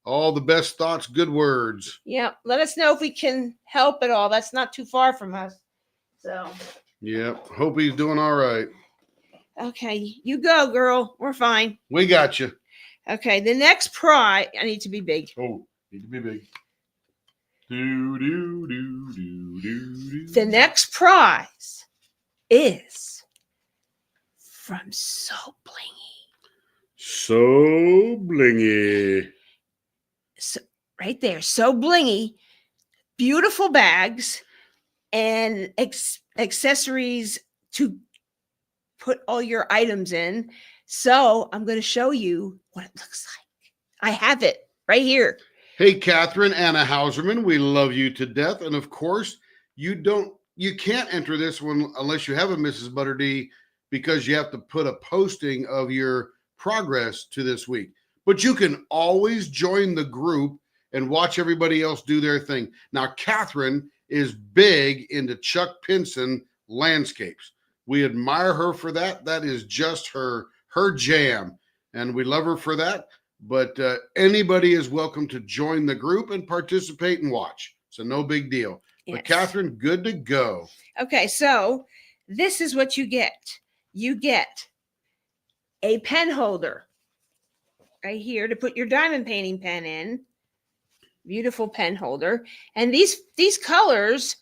All the best thoughts, good words. Yeah, let us know if we can help at all. That's not too far from us. So. Yep. Hope he's doing all right. Okay, you go, girl. We're fine. We got you. Okay, the next prize. I need to be big. Oh, need to be big. Do, do, do, do, do, do. The next prize is from So Blingy. So blingy. So, right there. So Blingy. Beautiful bags and accessories to put all your items in. So I'm going to show you what it looks like. I have it right here. Hey, Catherine Anna Hauserman, we love you to death. And of course, you can't enter this one unless you have a Mrs. ButterD, because you have to put a posting of your progress to this week. But you can always join the group and watch everybody else do their thing. Now, Catherine is big into Chuck Pinson landscapes. We admire her for that. That is just her jam, and we love her for that. But anybody is welcome to join the group and participate and watch. So no big deal. Yes. But Catherine, good to go. Okay, so this is what you get. You get a pen holder right here to put your diamond painting pen in. Beautiful pen holder. And these colors,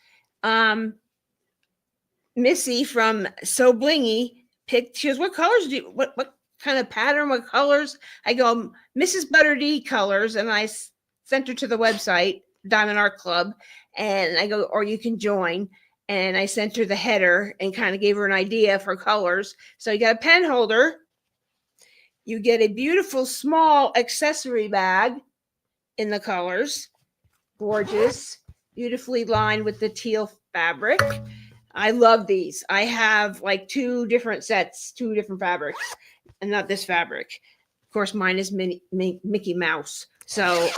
Missy from So Blingy picked. She goes, what colors do you, what kind of pattern, what colors? I go, Mrs. ButterD colors, and I sent her to the website, Diamond Art Club, and I go, or you can join. and I sent her the header and kind of gave her an idea for colors. So you got a pen holder. You get a beautiful small accessory bag in the colors. Gorgeous, beautifully lined with the teal fabric. I love these. I have like 2 different sets, 2 different fabrics, and not this fabric. Of course, mine is Mickey Mouse. So,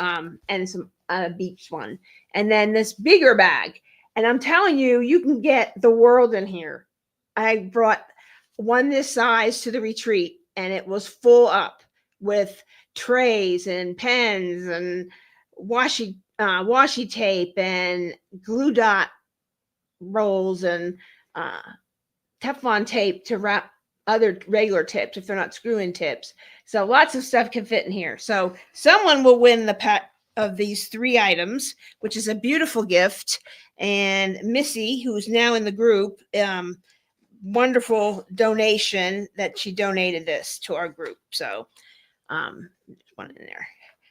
and some beach one, and then this bigger bag. And I'm telling you, you can get the world in here. I brought one this size to the retreat, and it was full up with trays and pens and washi tape and glue dot rolls and Teflon tape to wrap other regular tips if they're not screw-in tips. So lots of stuff can fit in here. So someone will win the pack of these 3 items, which is a beautiful gift. And Missy, who's now in the group, wonderful donation that she donated this to our group. So one in there.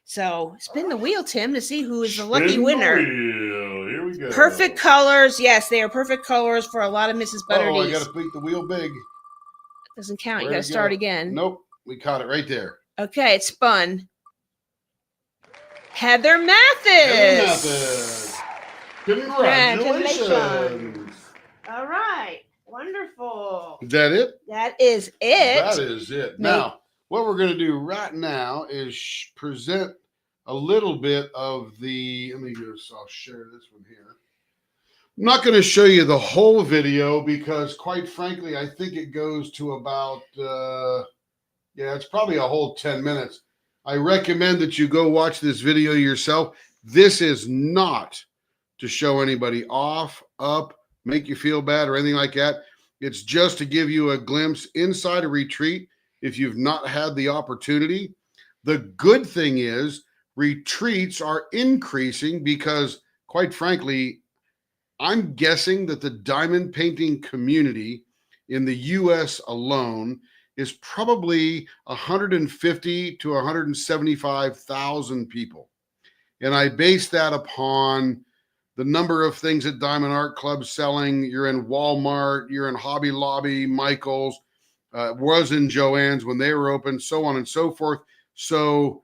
So spin the wheel, Tim, to see who is the lucky winner. Here we go. Perfect colors. Yes, they are perfect colors for a lot of Mrs. ButterD's. Oh, I got to beat the wheel big. Doesn't count. Where'd You got to start go? again. Nope. We caught it right there. Okay, it's spun. Heather Mathis. Congratulations. All right. Wonderful. Is that it? That is it. That is it. Now, what we're going to do right now is present a little bit of the, let me just, I'll share this one here. I'm not going to show you the whole video because quite frankly, I think it goes to about, it's probably a whole 10 minutes. I recommend that you go watch this video yourself. This is not to show anybody off, up, make you feel bad or anything like that. It's just to give you a glimpse inside a retreat if you've not had the opportunity. The good thing is retreats are increasing because, quite frankly, I'm guessing that the diamond painting community in the U.S. alone is probably 150 to 175,000 people. And I base that upon the number of things at Diamond Art Club selling. You're in Walmart, you're in Hobby Lobby, Michael's, was in Joann's when they were open, so on and so forth. So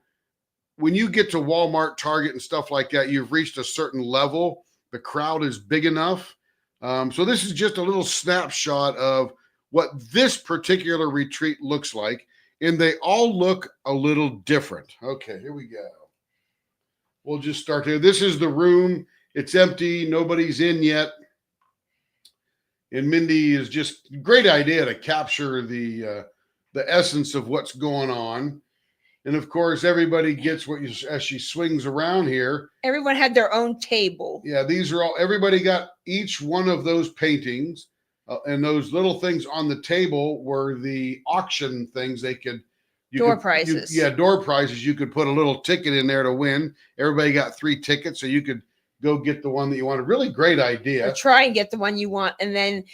when you get to Walmart, Target, and stuff like that, you've reached a certain level. The crowd is big enough. So this is just a little snapshot of what this particular retreat looks like. And they all look a little different. Okay, here we go. We'll just start there. This is the room. It's empty. Nobody's in yet. And Mindy is just great idea to capture the essence of what's going on. And of course, everybody gets what you, as she swings around here. Everyone had their own table. Yeah, these are all, everybody got each one of those paintings. And those little things on the table were the auction things they could. Door prizes. Door prizes. You could put a little ticket in there to win. Everybody got 3 tickets, so you could go get the one that you wanted. Really great idea. Or try and get the one you want, and then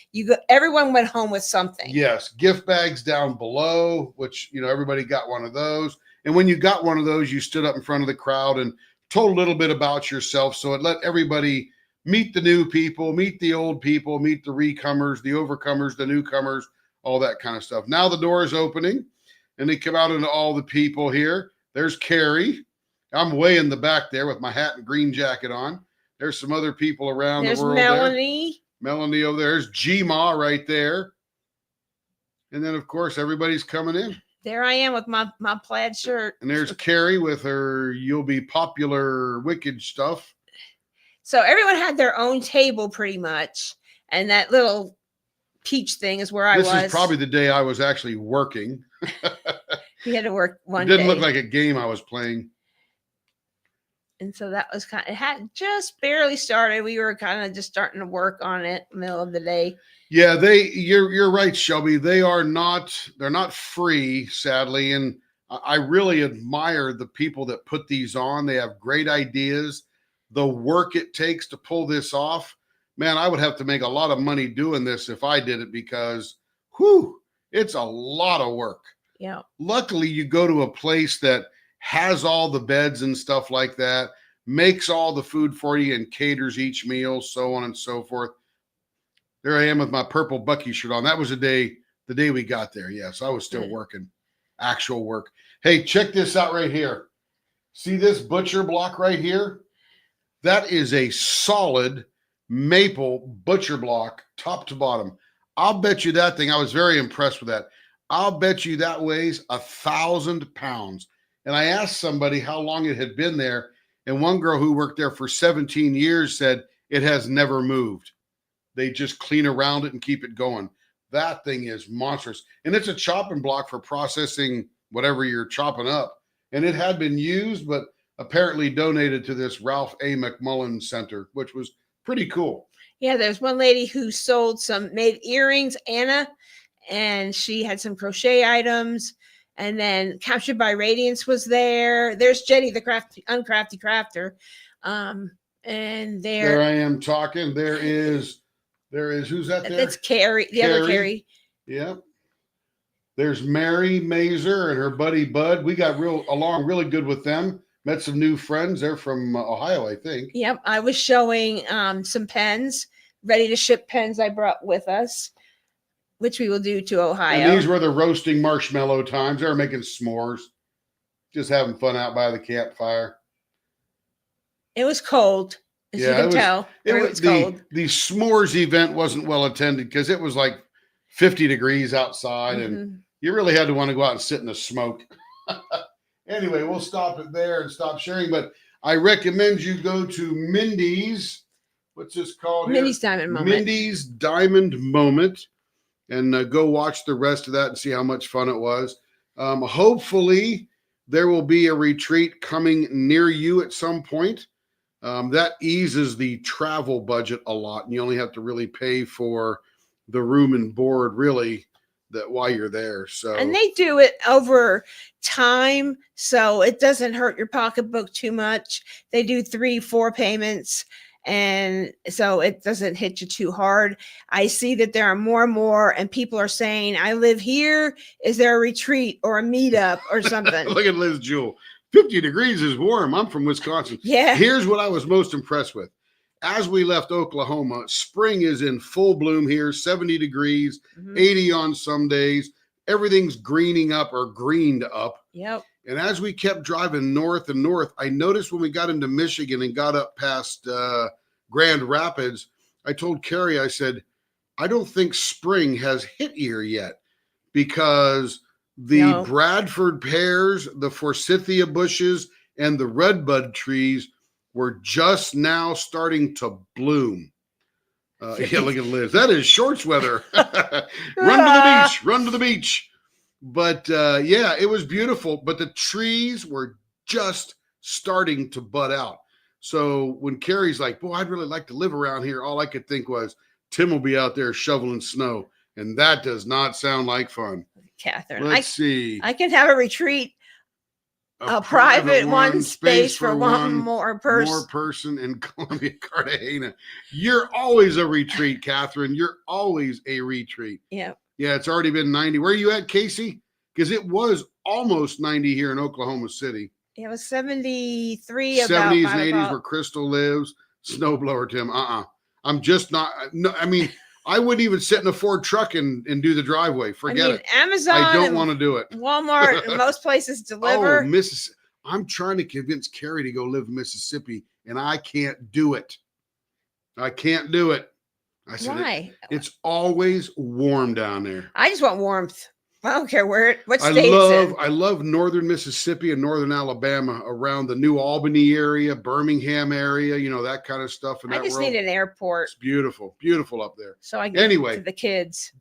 everyone went home with something. Yes, gift bags down below, which everybody got one of those. And when you got one of those, you stood up in front of the crowd and told a little bit about yourself. So it let everybody meet the new people, meet the old people, meet the recomers, the overcomers, the newcomers, all that kind of stuff. Now the door is opening, and they come out into all the people here. There's Carrie. I'm way in the back there with my hat and green jacket on. There's some other people around the world. There's Melanie. Melanie over there. There's G-Ma right there. And then, of course, everybody's coming in. There I am with my plaid shirt. And there's Carrie with her You'll Be Popular Wicked stuff. So everyone had their own table pretty much. And that little peach thing is where I was. This is probably the day I was actually working. You had to work one day. It didn't look like a game I was playing. And so that was it had just barely started. We were kind of just starting to work on it middle of the day. Yeah, you're right, Shelby. They're not free, sadly. And I really admire the people that put these on. They have great ideas. The work it takes to pull this off. Man, I would have to make a lot of money doing this if I did it because, it's a lot of work. Yeah. Luckily, you go to a place that has all the beds and stuff like that, makes all the food for you and caters each meal, so on and so forth. There I am with my purple Bucky shirt on. That was the day we got there. Yes, I was still working, actual work. Hey, check this out right here. See this butcher block right here? That is a solid maple butcher block, top to bottom. I'll bet you that thing, I was very impressed with that. I'll bet you that weighs 1,000 pounds. And I asked somebody how long it had been there, and one girl who worked there for 17 years said it has never moved. They just clean around it and keep it going. That thing is monstrous. And it's a chopping block for processing whatever you're chopping up. And it had been used, but apparently donated to this Ralph A. McMullen Center, which was pretty cool. Yeah, there's one lady who made earrings, Anna, and she had some crochet items. And then Captured by Radiance was there. There's Jenny, the uncrafty crafter. And there I am talking. There is who's that there? That's Carrie, the other Carrie. Yep. There's Mary Mazer and her buddy Bud. We got along really good with them. Met some new friends. They're from Ohio, I think. Yep. I was showing some pens, ready to ship pens I brought with us, which we will do to Ohio. And these were the roasting marshmallow times. They were making s'mores. Just having fun out by the campfire. It was cold, as you can tell. It was cold. The s'mores event wasn't well attended because it was like 50 degrees outside, and you really had to want to go out and sit in the smoke. Anyway, we'll stop it there and stop sharing. But I recommend you go to Mindy's. What's this called? Mindy's Diamond Moment. Mindy's Diamond Moment, and go watch the rest of that and see how much fun it was. Hopefully, there will be a retreat coming near you at some point. That eases the travel budget a lot, and you only have to really pay for the room and board, really, that while you're there. So, and they do it over time, so it doesn't hurt your pocketbook too much. They do 3-4 payments, and so it doesn't hit you too hard. I see that there are more and more, and people are saying, I live here. Is there a retreat or a meetup or something? Look at Liz Jewell. 50 degrees is warm. I'm from Wisconsin. Yeah. Here's what I was most impressed with. As we left Oklahoma, spring is in full bloom here, 70 degrees, 80 on some days. Everything's greening up or greened up. Yep. And as we kept driving north and north, I noticed when we got into Michigan and got up past Grand Rapids, I told Carrie, I said, I don't think spring has hit here yet, because the Bradford pears, the forsythia bushes, and the redbud trees were just now starting to bloom. Yeah, look at Liz. That is shorts weather. Run to the beach. But yeah, it was beautiful. But the trees were just starting to bud out. So when Carrie's like, boy, I'd really like to live around here, all I could think was Tim will be out there shoveling snow. And that does not sound like fun. Catherine, let's see. I can have a retreat. A private one, space for one more person in Columbia, Cartagena. You're always a retreat, Catherine. You're always a retreat. Yeah. Yeah, it's already been 90. Where are you at, Casey? Because it was almost 90 here in Oklahoma City. It was 73. 70s and 80s where Crystal lives. Snowblower, Tim. I'm just not. No, I mean, I wouldn't even sit in a Ford truck and do the driveway. Forget it. Amazon. I don't want to do it. Walmart and most places deliver. I'm trying to convince Carrie to go live in Mississippi, and I can't do it. I can't do it. I said, why? It's always warm down there. I just want warmth. I don't care what state it's in. I love northern Mississippi and northern Alabama, around the New Albany area, Birmingham area, you know, that kind of stuff. I just need an airport. It's beautiful, beautiful up there. So I can to the kids.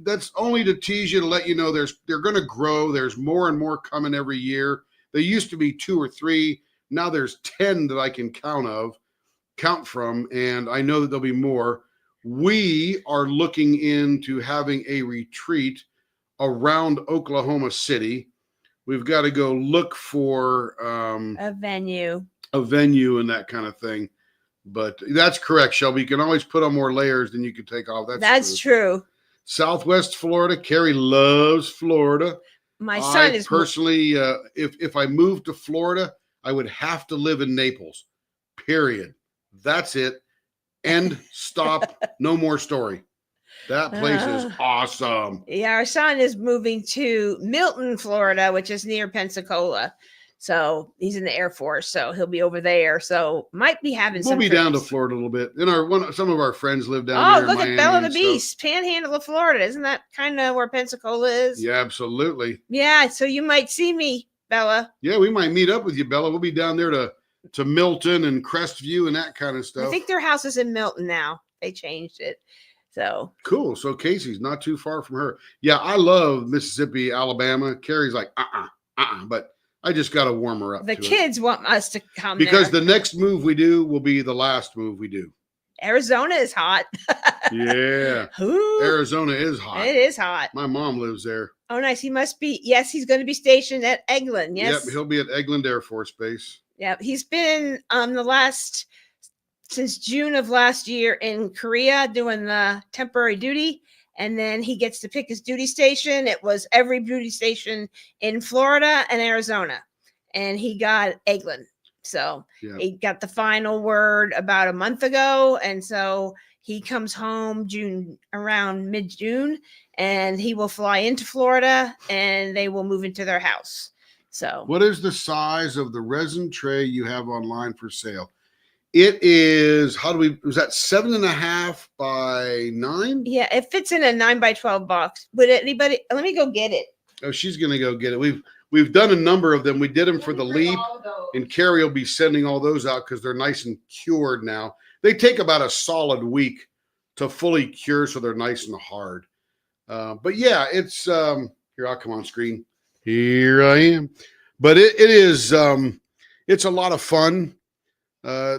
That's only to tease you, to let you know they're going to grow. There's more and more coming every year. There used to be 2 or 3. Now there's 10 that I can count from, and I know that there'll be more. We are looking into having a retreat around Oklahoma City. We've got to go look for a venue and that kind of thing. But that's correct, Shelby. You can always put on more layers than you can take off. That's true. Southwest Florida. Carrie loves Florida. My son is personally, if I moved to Florida, I would have to live in Naples. Period. That's it. End, stop, no more story. That place is awesome. Yeah, our son is moving to Milton, Florida, which is near Pensacola. So he's in the Air Force, so he'll be over there. So might be having We'll some be down to trips. Florida a little bit. And some of our friends live down Oh, there in look Miami at Bella the and stuff. Beast, Panhandle of Florida. Isn't that kind of where Pensacola is? Yeah, absolutely. Yeah, so you might see me, Bella. Yeah, we might meet up with you, Bella. We'll be down there to Milton and Crestview and that kind of stuff. I think their house is in Milton now. They changed it. So cool. So Casey's not too far from her. Yeah, I love Mississippi, Alabama. Carrie's like, but I just got to warm her up. The to kids want us to come because there. the next move we do will be the last move we do. Arizona is hot. Yeah. Ooh, Arizona is hot. it is hot. My mom lives there. Oh, nice. He must be. Yes, he's going to be stationed at Eglin. Yes. Yep, he'll be at Eglin Air Force Base. Yeah, he's been since June of last year in Korea doing the temporary duty, and then he gets to pick his duty station. It was every duty station in Florida and Arizona, and he got Eglin. So he got the final word about a month ago, and so he comes home around mid-June, and he will fly into Florida, and they will move into their house. So what is the size of the resin tray you have online for sale? It is, was that 7.5 by 9? Yeah, it fits in a 9x12 box. Would anybody, let me go get it. Oh, she's going to go get it. We've done a number of them. We did them for the leap, and Carrie will be sending all those out because they're nice and cured now. They take about a solid week to fully cure, so they're nice and hard. But yeah, it's, here, I'll come on screen. Here I am. But it is, it's a lot of fun.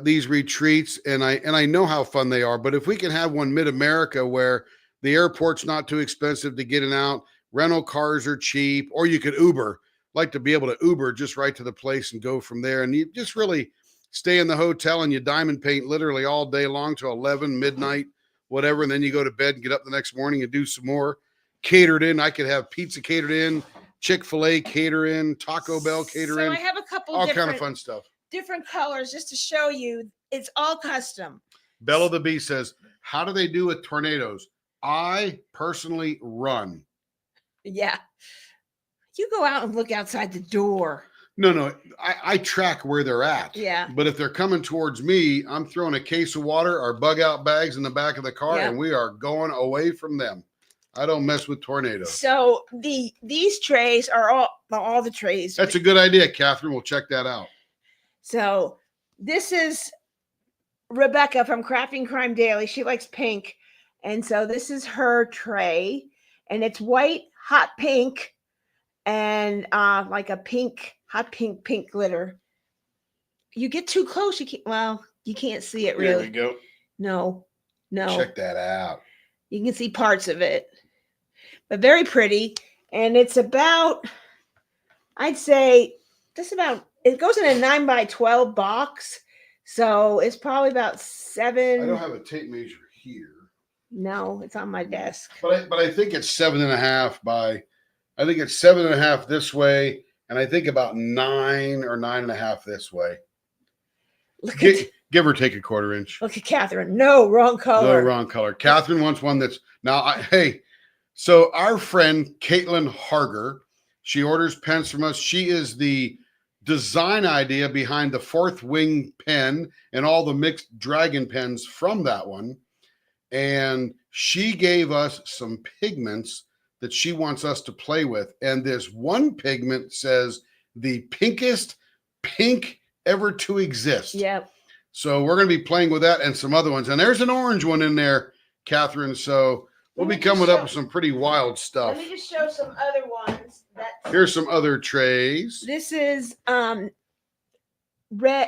These retreats, and I know how fun they are, but if we can have one mid-America where the airport's not too expensive to get in and out, rental cars are cheap, or you could Uber. Like to be able to Uber just right to the place and go from there, and you just really stay in the hotel and you diamond paint literally all day long till 11 midnight, whatever, and then you go to bed and get up the next morning and do some more. Catered in, I could have pizza catered in, Chick-fil-A cater in, Taco Bell cater in. I have a couple all kind of fun stuff. Different colors just to show you it's all custom. Bella the Bee says, how do they do with tornadoes? I personally run. Yeah. You go out and look outside the door. No, I track where they're at. Yeah. But if they're coming towards me, I'm throwing a case of water, our bug out bags in the back of the car, and we are going away from them. I don't mess with tornadoes. So these trays are all the trays. That's a good idea, Catherine. We'll check that out. So this is Rebecca from Crafting Crime Daily. She likes pink. And so this is her tray. And it's white, hot pink, and like a hot pink glitter. You get too close, you can't see it really. There we go. No. Check that out. You can see parts of it. But very pretty. And it's about, I'd say, it goes in a 9x12 box. So it's probably about 7. I don't have a tape measure here. No, it's on my desk. But I think it's 7.5 by, I think it's 7.5 this way, and I think about 9 or 9.5 this way. Give or take a 1/4 inch. Look at Catherine. No, wrong color. No, wrong color. Catherine wants one that's now. So our friend Caitlin Harger, she orders pens from us. She is the design idea behind the Fourth Wing pen and all the mixed dragon pens from that one. And she gave us some pigments that she wants us to play with. And this one pigment says the pinkest pink ever to exist. Yep. So we're going to be playing with that and some other ones. And there's an orange one in there, Catherine. So we'll be coming up with some pretty wild stuff. Let me just show some other ones. Here's some other trays. This is red.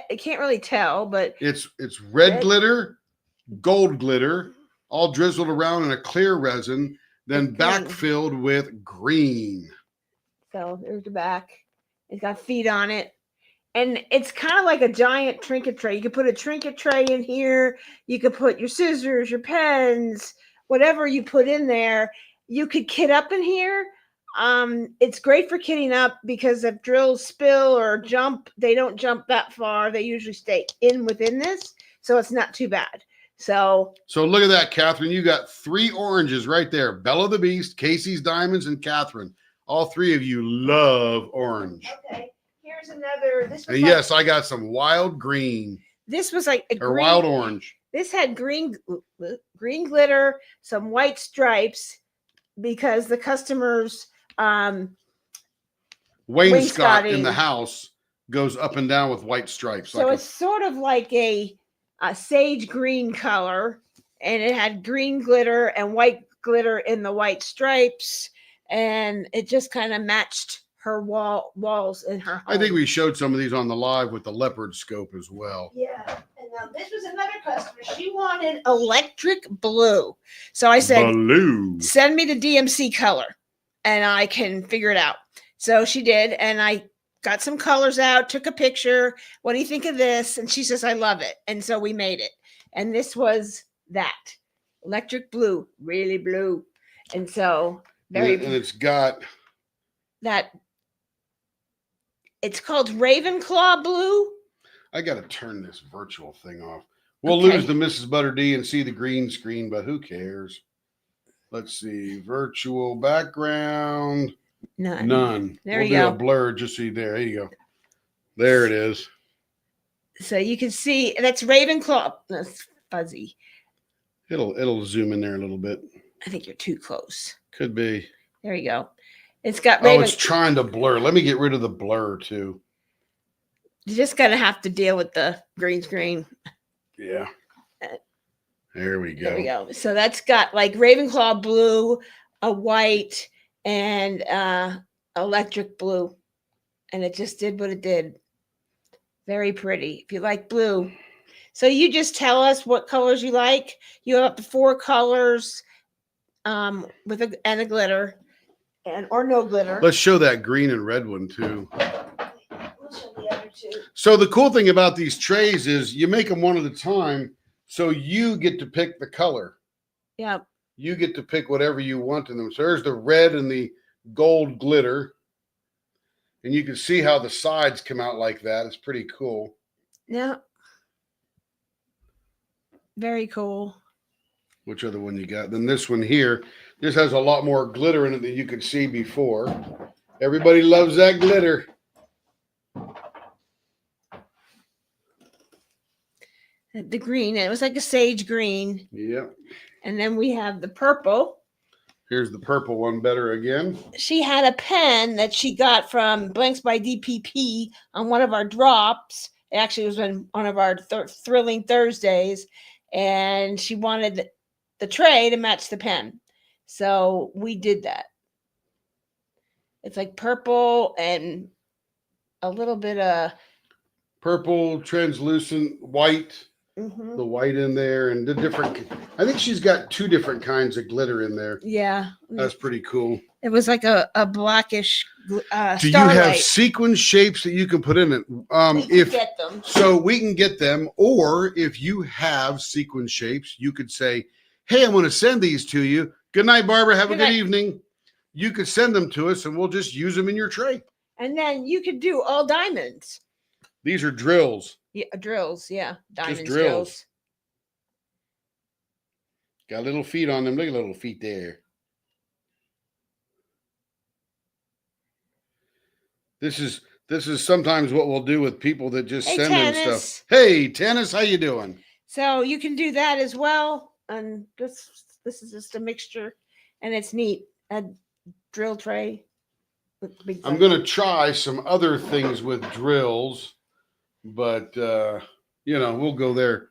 I can't really tell, but it's red glitter, gold glitter, all drizzled around in a clear resin, then backfilled with green. So there's the back. It's got feet on it. And it's kind of like a giant trinket tray. You could put a trinket tray in here. You could put your scissors, your pens, whatever you put in there. You could kit up in here. It's great for kitting up because if drills spill or jump, they don't jump that far. They usually stay within this. So it's not too bad. So look at that, Catherine. You got 3 oranges right there. Bella the Beast, Casey's Diamonds, and Catherine. All 3 of you love orange. okay, here's another. And yes, I got some wild green. This was like a or green, wild orange. This had green glitter, some white stripes, because the customers wainscot in the house goes up and down with white stripes. So it's sort of like a sage green color, and it had green glitter and white glitter in the white stripes, and it just kind of matched her walls in her home. I think we showed some of these on the live with the leopard scope as well. Yeah. And now this was another customer. She wanted electric blue. So I said, blue. Send me the DMC color and I can figure it out. So she did. And I got some colors out, took a picture. What do you think of this? And she says, I love it. And so we made it. And this was that electric blue, really blue. And so and it's got that. It's called Ravenclaw blue. I got to turn this virtual thing off. We'll lose the Mrs. ButterD and see the green screen, but who cares? Let's see. Virtual background. None. There you go. A blur just so you there. There you go. There it is. So you can see that's Ravenclaw. That's fuzzy. It'll zoom in there a little bit. I think you're too close. Could be. There you go. It's got it's trying to blur. Let me get rid of the blur too. You're just gonna have to deal with the green screen. Yeah. There we go. There we go. So that's got like Ravenclaw blue, a white, and electric blue. And it just did what it did. Very pretty. If you like blue. So you just tell us what colors you like. You have up to 4 colors with a glitter. Or no glitter. Let's show that green and red one too. We'll show the other 2. So the cool thing about these trays is you make them one at a time, so you get to pick the color. Yeah. You get to pick whatever you want in them. So there's the red and the gold glitter. And you can see how the sides come out like that. It's pretty cool. Yeah. Very cool. Which other one you got? Then this one here. This has a lot more glitter in it than you could see before. Everybody loves that glitter. The green. It was like a sage green. Yep. And then we have the purple. Here's the purple one better again. She had a pen that she got from Blanks by DPP on one of our drops. It actually was on one of our Thrilling Thursdays. And she wanted the tray to match the pen. So we did that. It's like purple and a little bit of purple, translucent, white. The white in there and the different. I think she's got 2 different kinds of glitter in there. Yeah. That's pretty cool. It was like a blackish Do you have sequin shapes that you can put in it? If get them. So we can get them, or if you have sequin shapes, you could say, hey, I'm going to send these to you. Good night, Barbara. Have a good evening. You could send them to us and we'll just use them in your tray. And then you could do all diamonds. These are drills. Yeah, drills. Yeah. Diamonds, just drills. Got little feet on them. Look at the little feet there. This is sometimes what we'll do with people that just send them stuff. Hey, Tennis, how you doing? So you can do that as well. And this is just a mixture, and it's neat. A drill tray. I'm going to try some other things with drills, but we'll go there.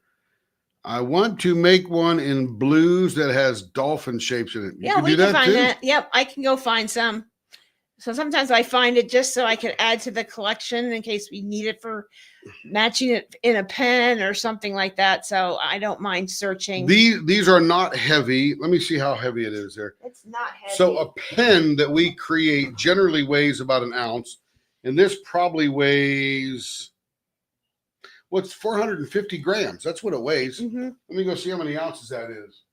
I want to make one in blues that has dolphin shapes in it. Yeah, we can find that. Yep, I can go find some. So sometimes I find it just so I can add to the collection in case we need it for matching it in a pen or something like that. So I don't mind searching. These are not heavy. Let me see how heavy it is there. It's not heavy. So a pen that we create generally weighs about 1 ounce. And this probably weighs, 450 grams. That's what it weighs. Mm-hmm. Let me go see how many ounces that is.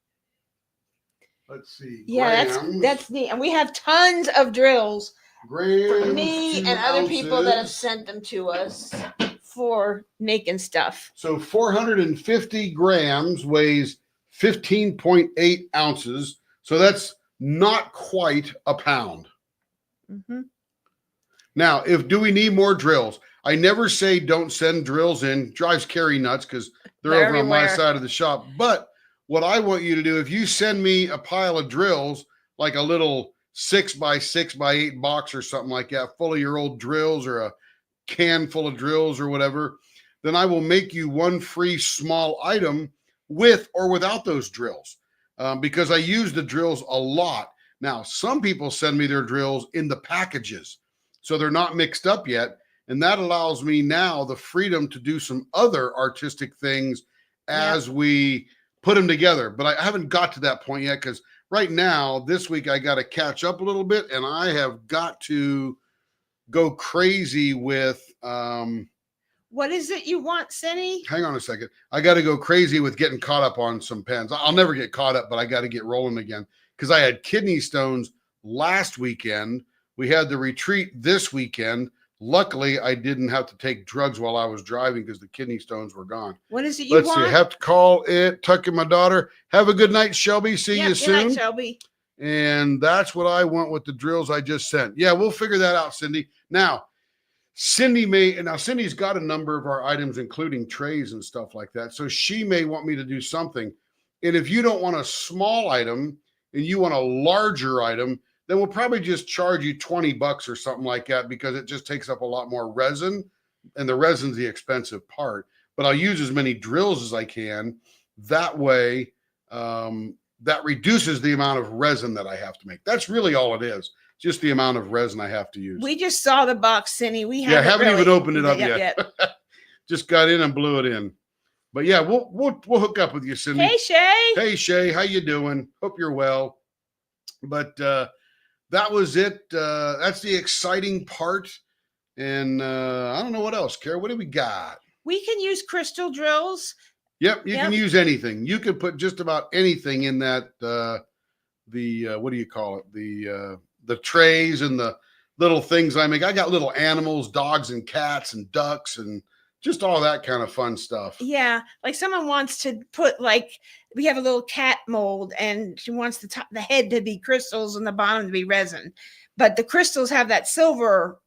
Let's see. Yeah, that's neat. And we have tons of drills grams, for me and other people that have sent them to us for making stuff? So 450 grams weighs 15.8 ounces. So that's not quite a pound. Mm-hmm. Now, do we need more drills? I never say don't send drills in. Drives Carrie nuts because they're over on my everywhere. side of the shop. But what I want you to do, if you send me a pile of drills, like a little 6x6x8 box or something like that, full of your old drills, or a can full of drills or whatever, then I will make you one free small item with or without those drills, because I use the drills a lot. Now, some people send me their drills in the packages, so they're not mixed up yet. And that allows me now the freedom to do some other artistic things as we put them together. But I haven't got to that point yet, because right now, this week, I got to catch up a little bit, and I have got to go crazy with what is it you want, Cindy? hang on a second. I got to go crazy with getting caught up on some pens. I'll never get caught up, but I got to get rolling again, because I had kidney stones last weekend. We had the retreat this weekend. Luckily, I didn't have to take drugs while I was driving because the kidney stones were gone. What is it you want? Let's see. I have to call it. Tucking my daughter. Have a good night, Shelby. See you soon. Good night, Shelby. And that's what I want with the drills I just sent. Yeah, we'll figure that out, Cindy. Now, Cindy's got a number of our items, including trays and stuff like that. So she may want me to do something. And if you don't want a small item and you want a larger item, then we'll probably just charge you $20 or something like that, because it just takes up a lot more resin, and the resin's the expensive part. But I'll use as many drills as I can. That way, that reduces the amount of resin that I have to make. That's really all it is. Just the amount of resin I have to use. We just saw the box, Cindy. We haven't even opened it up yet. Just got in and blew it in. But yeah, we'll hook up with you, Cindy. Hey, Shay. Hey, Shay. How you doing? Hope you're well. But that was it. That's the exciting part. And I don't know what else, Carrie. What do we got? We can use crystal drills. Yep, you can use anything. You could put just about anything in that. What do you call it? The trays and the little things I make. I got little animals, dogs and cats and ducks and just all that kind of fun stuff. Yeah, like someone wants to put, like, we have a little cat mold, and she wants the head to be crystals and the bottom to be resin. But the crystals have that silver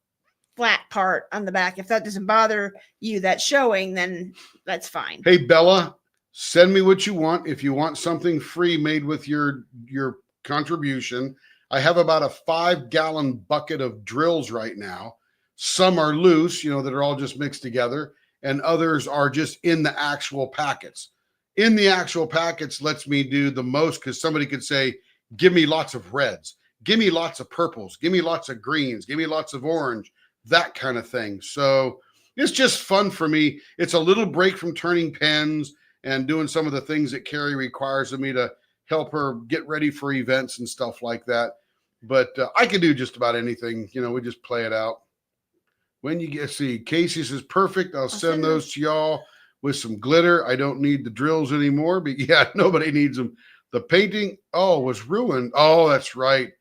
flat part on the back. If that doesn't bother you, that showing, then that's fine. Hey, Bella, send me what you want. If you want something free made with your contribution, I have about a 5-gallon bucket of drills right now. Some are loose, that are all just mixed together, and others are just in the actual packets. In the actual packets lets me do the most, because somebody could say, give me lots of reds, give me lots of purples, give me lots of greens, give me lots of orange, that kind of thing. So it's just fun for me. It's a little break from turning pens and doing some of the things that Carrie requires of me to help her get ready for events and stuff like that. But I can do just about anything. We just play it out. When you see, Casey says, perfect. I'll send those to y'all with some glitter. I don't need the drills anymore, but yeah, nobody needs them. The painting, was ruined. Oh, that's right.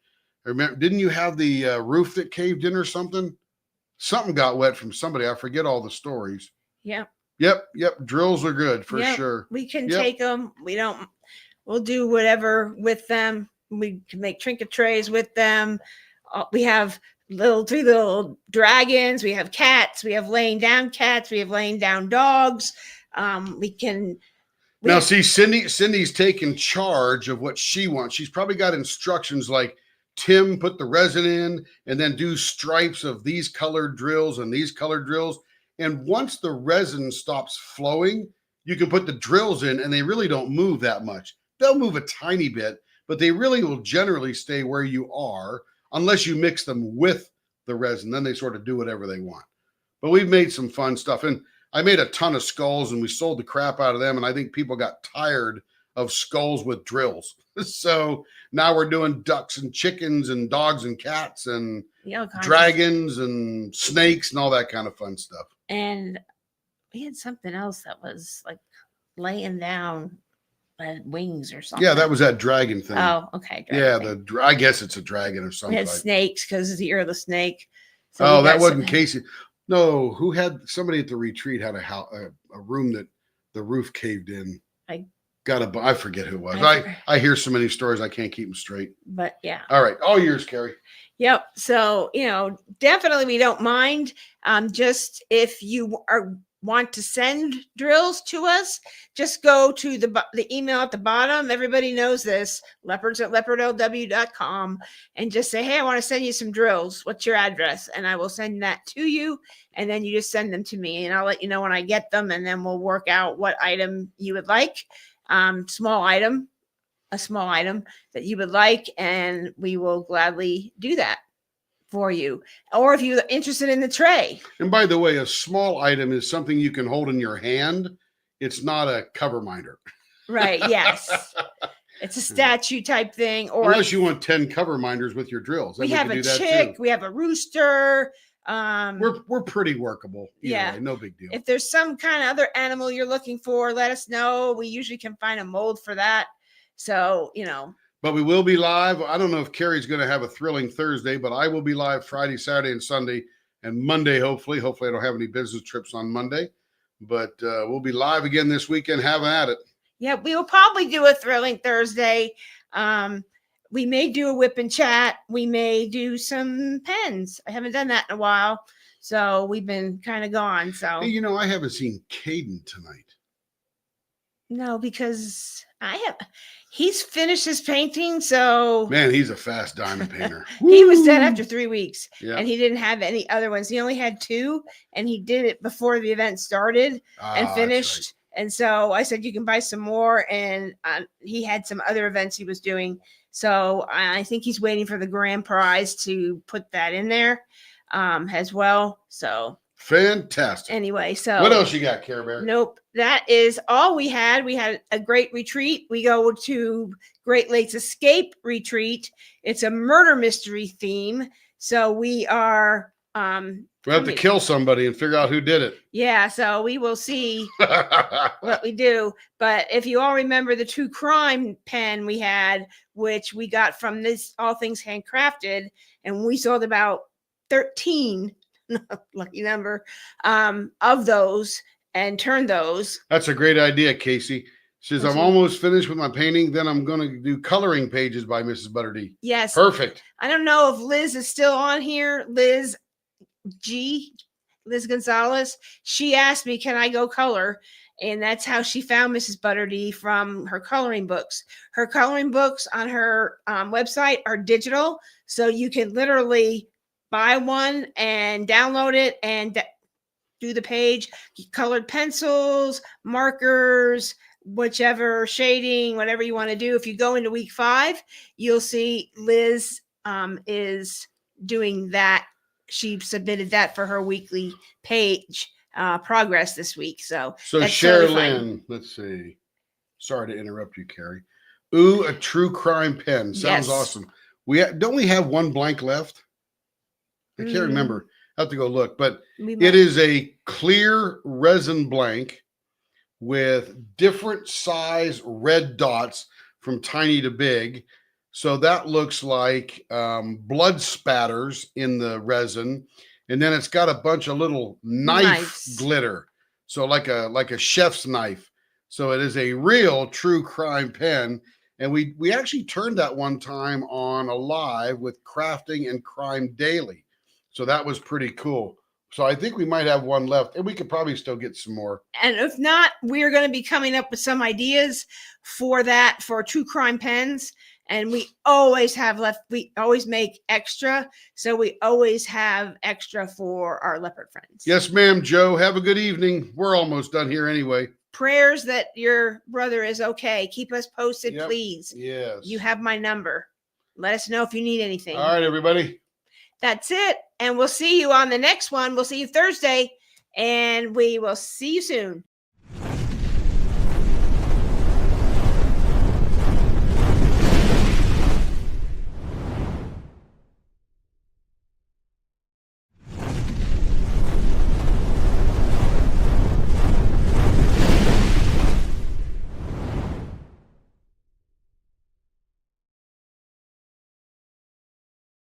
Remember, didn't you have the roof that caved in or something? Something got wet from somebody. I forget all the stories. Yep. Drills are good for sure. We can take them. We'll do whatever with them. We can make trinket trays with them. We have 3 little dragons. We have cats. We have laying down cats. We have laying down dogs. Now, see, Cindy's taking charge of what she wants. She's probably got instructions like, Tim, put the resin in and then do stripes of these colored drills and these colored drills. And once the resin stops flowing, you can put the drills in, and they really don't move that much. They'll move a tiny bit, but they really will generally stay where you are unless you mix them with the resin. Then they sort of do whatever they want. But we've made some fun stuff. And I made a ton of skulls, and we sold the crap out of them. And I think people got tired of skulls with drills. So now we're doing ducks and chickens and dogs and cats and dragons and snakes and all that kind of fun stuff. And we had something else that was like laying down wings or something. Yeah, that was that dragon thing. Oh, okay. I guess it's a dragon or something. We had snakes because you're the snake. So that wasn't Casey. No, who had somebody at the retreat had a room that the roof caved in. I forget who it was. I hear so many stories I can't keep them straight. But yeah. All right, all yours, Carrie. Yep. So, definitely we don't mind. Just if you want to send drills to us, just go to the email at the bottom. Everybody knows this, leopards@leopardlw.com, and just say, hey, I want to send you some drills. What's your address? And I will send that to you. And then you just send them to me and I'll let you know when I get them. And then we'll work out what item you would like. A small item that you would like, and we will gladly do that for you. Or if you're interested in the tray. And by the way, a small item is something you can hold in your hand. It's not a cover minder. Right. Yes. It's a statue type thing. Or unless you want 10 cover minders with your drills. We have a chick. We have a rooster. We're pretty workable. Yeah. Way, no big deal. If there's some kind of other animal you're looking for, let us know. We usually can find a mold for that. So, But we will be live. I don't know if Carrie's going to have a thrilling Thursday, but I will be live Friday, Saturday, and Sunday, and Monday, hopefully. Hopefully I don't have any business trips on Monday. But we'll be live again this weekend. Have at it. Yeah, we will probably do a thrilling Thursday. We may do a whip and chat. We may do some pens. I haven't done that in a while. So we've been kind of gone. So hey, I haven't seen Caden tonight. No, because he's finished his painting. So man, he's a fast diamond painter. He was dead after 3 weeks. Yeah. And he didn't have any other ones. He only had 2, and he did it before the event started and finished. Right. And so I said, you can buy some more. And he had some other events he was doing. So I think he's waiting for the grand prize to put that in there as well. So fantastic. Anyway, so what else you got, Care Bear? Nope. That is all we had. We had a great retreat. We go to Great Lakes Escape Retreat. It's a murder mystery theme. So we are we have to kill somebody and figure out who did it. Yeah, so we will see what we do. But if you all remember the true crime pen we had, which we got from this All Things Handcrafted, and we sold about 13, lucky number, of those and turned those. That's a great idea, Casey. She says, I'm almost finished with my painting. Then I'm going to do coloring pages by Mrs. ButterD. Yes. Perfect. I don't know if Liz is still on here. Liz Gonzalez. She asked me, can I go color? And that's how she found Mrs. ButterD, from her coloring books. Her coloring books on her website are digital. So you can literally buy one and download it and do the page. Colored pencils, markers, whichever shading, whatever you want to do. If you go into week 5, you'll see Liz is doing that. She submitted that for her weekly page progress this week. So Sherilyn, let's see. Sorry to interrupt you, Carrie. Ooh, a true crime pen. Sounds awesome. Don't we have one blank left? I can't remember. I have to go look, but it is a clear resin blank with different size red dots from tiny to big. So that looks like blood spatters in the resin. And then it's got a bunch of little knife glitter. So like a chef's knife. So it is a real true crime pen. And we actually turned that one time on a live with Crafting and Crime Daily. So that was pretty cool. So I think we might have one left, and we could probably still get some more. And if not, we're going to be coming up with some ideas for that, for true crime pens. And we always have left. We always make extra. So we always have extra for our leopard friends. Yes, ma'am, Joe. Have a good evening. We're almost done here anyway. Prayers that your brother is okay. Keep us posted, please. Yes. You have my number. Let us know if you need anything. All right, everybody. That's it. And we'll see you on the next one. We'll see you Thursday, and we will see you soon.